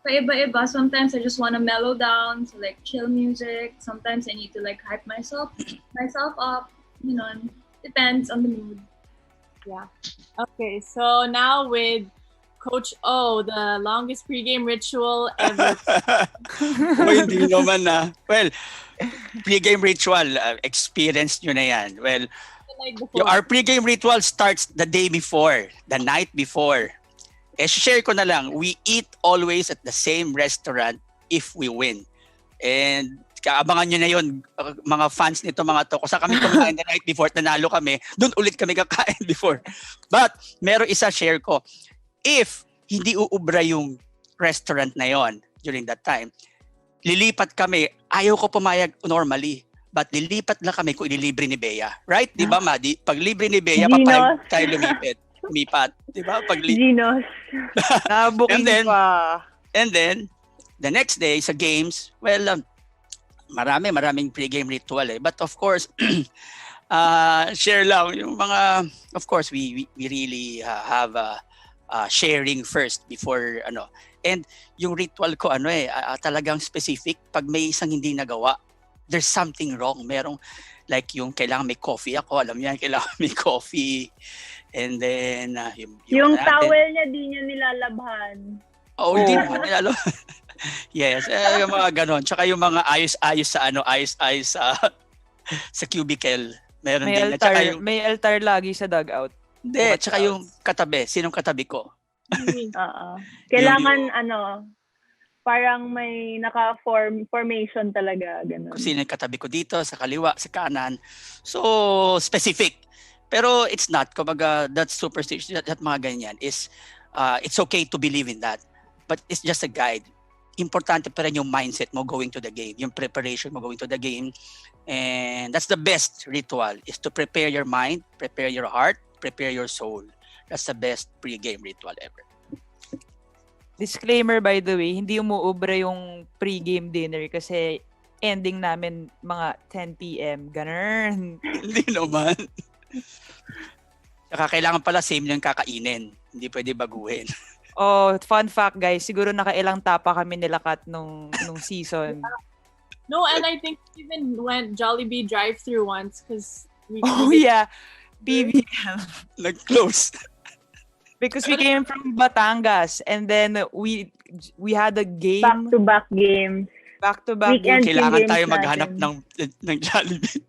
Iba-iba. Sometimes I just want to mellow down, so like chill music. Sometimes I need to like hype myself up. Depends on the mood. Yeah. Okay, so now with Coach O, the longest pregame ritual ever. Hindi naman na. Well, pregame ritual, experience nyo na yan. Well, our pregame ritual starts the day before, the night before. Share ko na lang, we eat always at the same restaurant if we win. And kaabangan nyo na yun, mga fans nito mga to. Kung saan kami kumain the night before, nanalo kami, doon ulit kami kakain before. But, meron isa share ko. If hindi uubra yung restaurant na yon during that time, lilipat kami, ayaw ko pumayag normally. But lilipat lang kami kung ililibre ni Bea. Right? Di ba, Maddie? Pag libre ni Bea, Ginos. papayag tayo lumipat. Di ba? Ginos. Booking And then- pa. And then, the next day sa games, well, maraming pre-game ritual eh. But of course, share lang yung mga, of course, we really have sharing first before ano. And yung ritual ko talagang specific. Pag may isang hindi nagawa, there's something wrong. Merong like yung kailangan may coffee ako, alam niya, kailangan may coffee. And then Yung towel niya, di niya nilalabhan. Hindi naman nilalo. Yes, yung mga ganon. Tsaka yung mga ayos-ayos sa sa cubicle. Meron din. At saka yung, May altar lagi sa dugout. hindi, tsaka yung katabi. Sinong katabi ko? Oo. Kailangan parang may naka-formation talaga. Ganun. Kung sino yung katabi ko dito, sa kaliwa, sa kanan. So, specific. Pero it's not. Kumbaga, that superstition, that mga ganyan is, it's okay to believe in that. But it's just a guide. Importante pa rin yung mindset mo going to the game. Yung preparation mo going to the game. And that's the best ritual, is to prepare your mind, prepare your heart, prepare your soul. That's the best pre-game ritual ever. Disclaimer by the way, hindi umuubra yung pre-game dinner kasi ending namin mga 10 p.m. Ganun. Hindi naman. Saka kailangan pala same yung kakainin. Hindi pwede baguhin. Oh, fun fact guys, siguro nakailang tapa kami nilakat nung season. No, and I think we even went Jollibee drive-through once because Oh yeah, PBM. Nag-close. Because we came from Batangas and then we had a game Back-to-back games. back-to-back Weekend. game. Kailangan games tayo maghanap natin. ng Jollibee.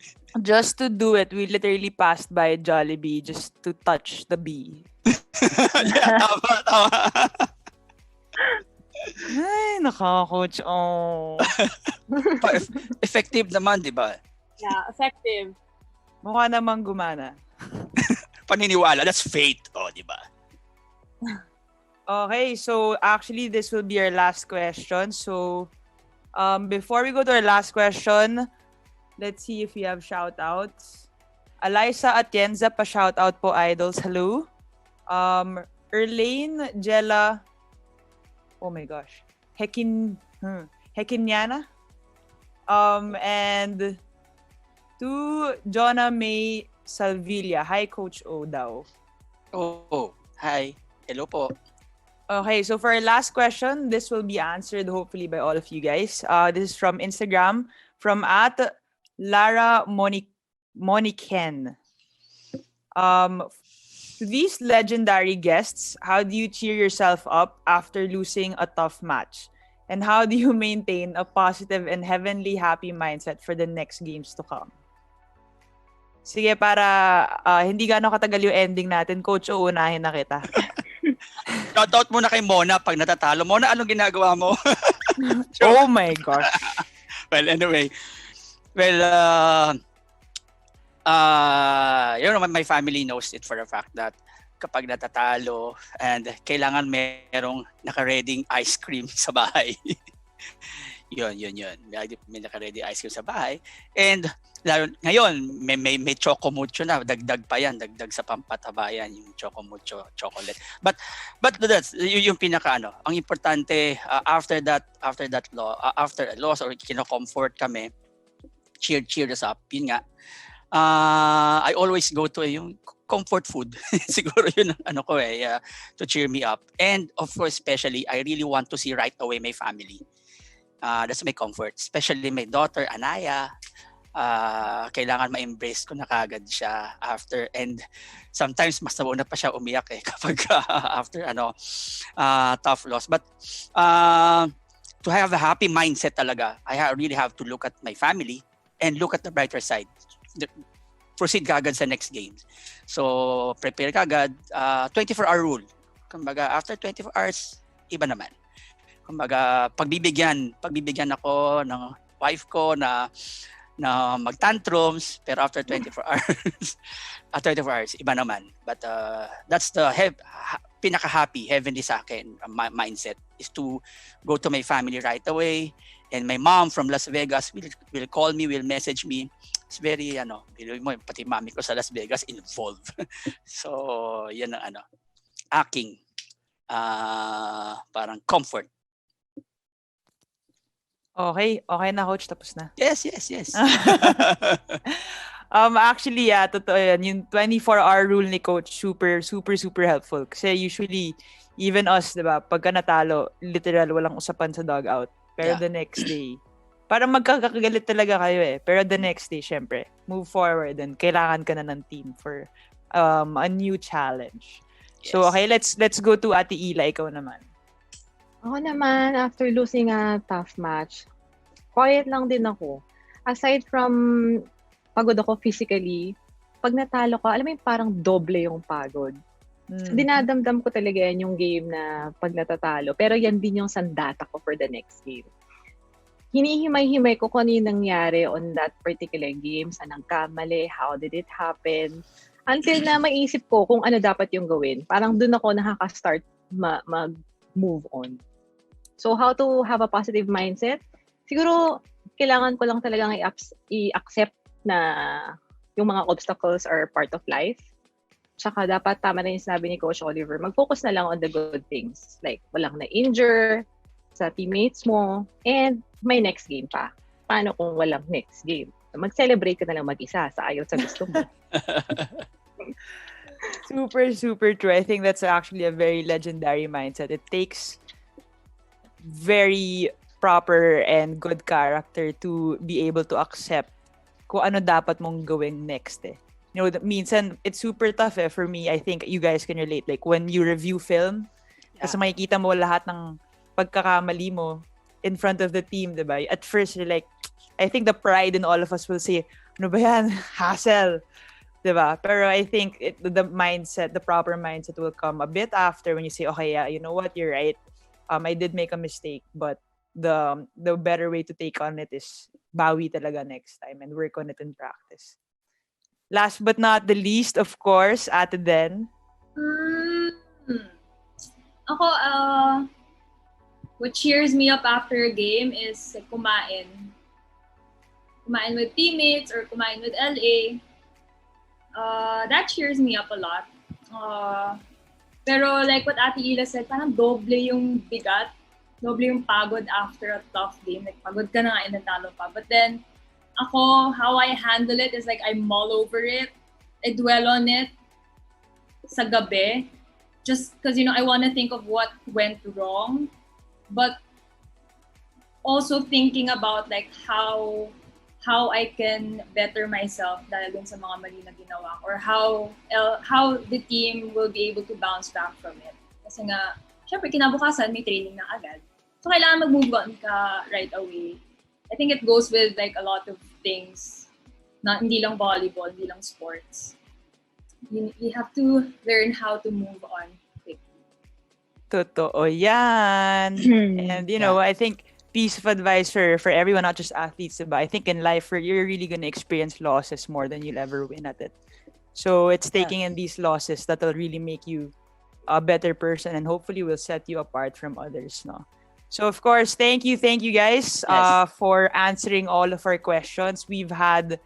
Just to do it, we literally passed by Jollibee just to touch the bee. Yeah, tama. Ay, nakaka-coach. Oh. Effective naman, di ba? yeah, effective. Mukha namang gumana. Paniniwala, that's faith. Di ba? Okay, so actually this will be our last question. So before we go to our last question, let's see if we have shout-outs. Eliza Atienza, pa-shoutout po, idols. Hello. Erlane Jella, oh my gosh, Hekiniana. And to Jonah May Salvilla. Hi, Coach O daw. Oh, hi. Hello po. Okay, so for our last question, this will be answered hopefully by all of you guys. This is from Instagram, from @Lara Moniken. To these legendary guests, how do you cheer yourself up after losing a tough match? And how do you maintain a positive and heavenly happy mindset for the next games to come? Sige, para hindi gano'ng katagal yung ending natin, Coach, uunahin na kita. Shoutout muna kay Mona pag natatalo. Mona, anong ginagawa mo? Oh my gosh. Well, anyway. Well, my family knows it for a fact that kapag natatalo and kailangan merong naka-ready ice cream sa bahay. yun. May naka-ready ice cream sa bahay. And ngayon, may Choco Mucho na. Dagdag pa yan. Dagdag sa pampataba yan, yung Choco Mucho chocolate. But that's yung pinaka ang importante after a loss or kino-comfort kami, cheer us up. Yun nga. I always go to yung comfort food. Siguro yun ang ko to cheer me up. And of course, especially, I really want to see right away my family. That's my comfort. Especially my daughter, Anaya. Kailangan ma-embrace ko na kagad siya after. And sometimes, mas nauna pa siya umiyak kapag after tough loss. But to have a happy mindset talaga, I really have to look at my family and look at the brighter side. Proceed kagad sa next game. So, prepare kagad. 24-hour rule. Kumbaga, after 24 hours, iba naman. Kumbaga, pagbibigyan ako ng wife ko na mag-tantrums, pero after 24 hours, iba naman. But that's the pinaka-happy, heavenly sa akin, mindset is to go to my family right away. And my mom from Las Vegas will call me, will message me. It's very, pati mami ko sa Las Vegas involved. So, yan ang aking parang comfort. Okay na coach, tapos na. Yes. Actually, totoo yan. Yung 24-hour rule ni coach, super, super, super helpful. Kasi usually, even us, diba, pagka natalo, literal, walang usapan sa dugout. Pero the next day, parang magkakagalit talaga kayo eh. Pero the next day, syempre, move forward and kailangan ka na ng team for a new challenge. Yes. So, okay, let's go to Ate Ila. Ikaw naman. Ako naman, after losing a tough match, quiet lang din ako. Aside from pagod ako physically, pag natalo ka, alam mo yung parang doble yung pagod. Dinadamdam ko talaga yan yung game na pag natatalo. Pero yan din yung sandata ko for the next game. Hinihimay-himay ko kung ano yung nangyari on that particular game, saan ang kamali, how did it happen, until na maisip ko kung ano dapat yung gawin. Parang dun ako nakaka-start mag-move on. So how to have a positive mindset? Siguro, kailangan ko lang talagang i-accept na yung mga obstacles are part of life. Tsaka dapat, tama na yung sinabi ni Coach Oliver, mag-focus na lang on the good things. Like, walang na-injure sa teammates mo, and may next game pa. Paano kung walang next game? Mag-celebrate ka na lang mag-isa sa ayaw sa gusto mo. Super, super true. I think that's actually a very legendary mindset. It takes very proper and good character to be able to accept kung ano dapat mong gawin next eh. You know, minsan, it's super tough eh. For me, I think you guys can relate. Like, when you review film, kasi makikita mo lahat ng pagkakamali mo in front of the team, diba? At first, you're like, I think the pride in all of us will say, ano ba yan? Hassle. Diba? Pero I think the proper mindset will come a bit after when you say, okay, yeah, you know what? You're right. I did make a mistake, but the better way to take on it is bawi talaga next time and work on it in practice. Last but not the least, of course, Ate Den. Ako, what cheers me up after a game is kumain. Kumain with teammates or kumain with LA. That cheers me up a lot. Pero like what Ate Ila said, parang doble yung bigat, doble yung pagod after a tough game. Like pagod ka na nga, natalo pa. But then, ako, how I handle it is like I mull over it. I dwell on it sa gabi. Just because, I want to think of what went wrong. But also thinking about like how I can better myself dahil dun sa mga mali na ginawa or how the team will be able to bounce back from it. Kasi nga, syempre kinabukasan may training na agad. So kailangan mag-move on ka right away. I think it goes with like a lot of things. Hindi lang volleyball, hindi lang sports. You have to learn how to move on quickly. Totoo yan. And I think piece of advice for everyone, not just athletes, but I think in life you're really going to experience losses more than you'll ever win at it. So it's taking in these losses that will really make you a better person and hopefully will set you apart from others. No? So of course, thank you guys for answering all of our questions. We've had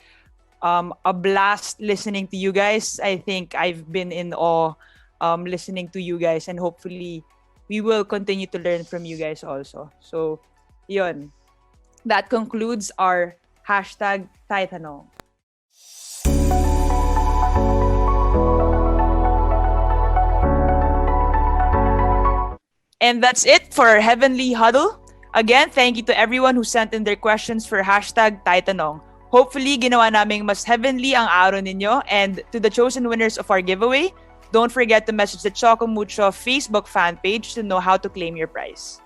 a blast listening to you guys. I think I've been in awe listening to you guys, and hopefully we will continue to learn from you guys also. So yun. That concludes our #Taitanong. And that's it for Heavenly Huddle. Again, thank you to everyone who sent in their questions for #Taitanong. Hopefully, ginawa naming mas heavenly ang araw ninyo. And to the chosen winners of our giveaway, don't forget to message the Choco Mucho Facebook fan page to know how to claim your prize.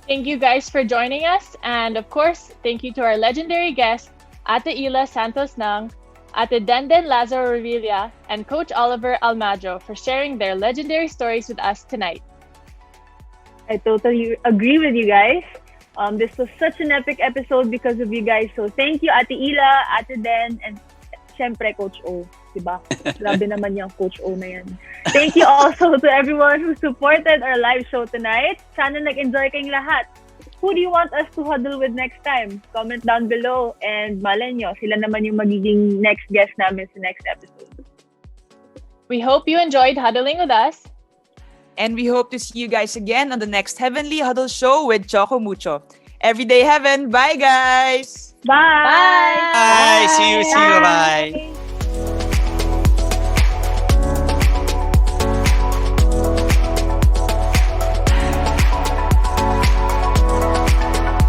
Thank you guys for joining us. And of course, thank you to our legendary guests, Ate Ila Santos-Ng, Ate Denden Lazaro-Revilla, and Coach Oliver Almadro for sharing their legendary stories with us tonight. I totally agree with you guys. This was such an epic episode because of you guys. So thank you, Ate Ila, Ate Den, and syempre, Coach O. Diba? Grabe naman yung Coach O na yan. Thank you also to everyone who supported our live show tonight. Sana nag-enjoy kayong lahat. Who do you want us to huddle with next time? Comment down below and malay nyo, sila naman yung magiging next guest namin sa next episode. We hope you enjoyed huddling with us. And we hope to see you guys again on the next Heavenly Huddle show with Choco Mucho. Everyday Heaven. Bye, guys! Bye! Bye. See you. Bye. Bye.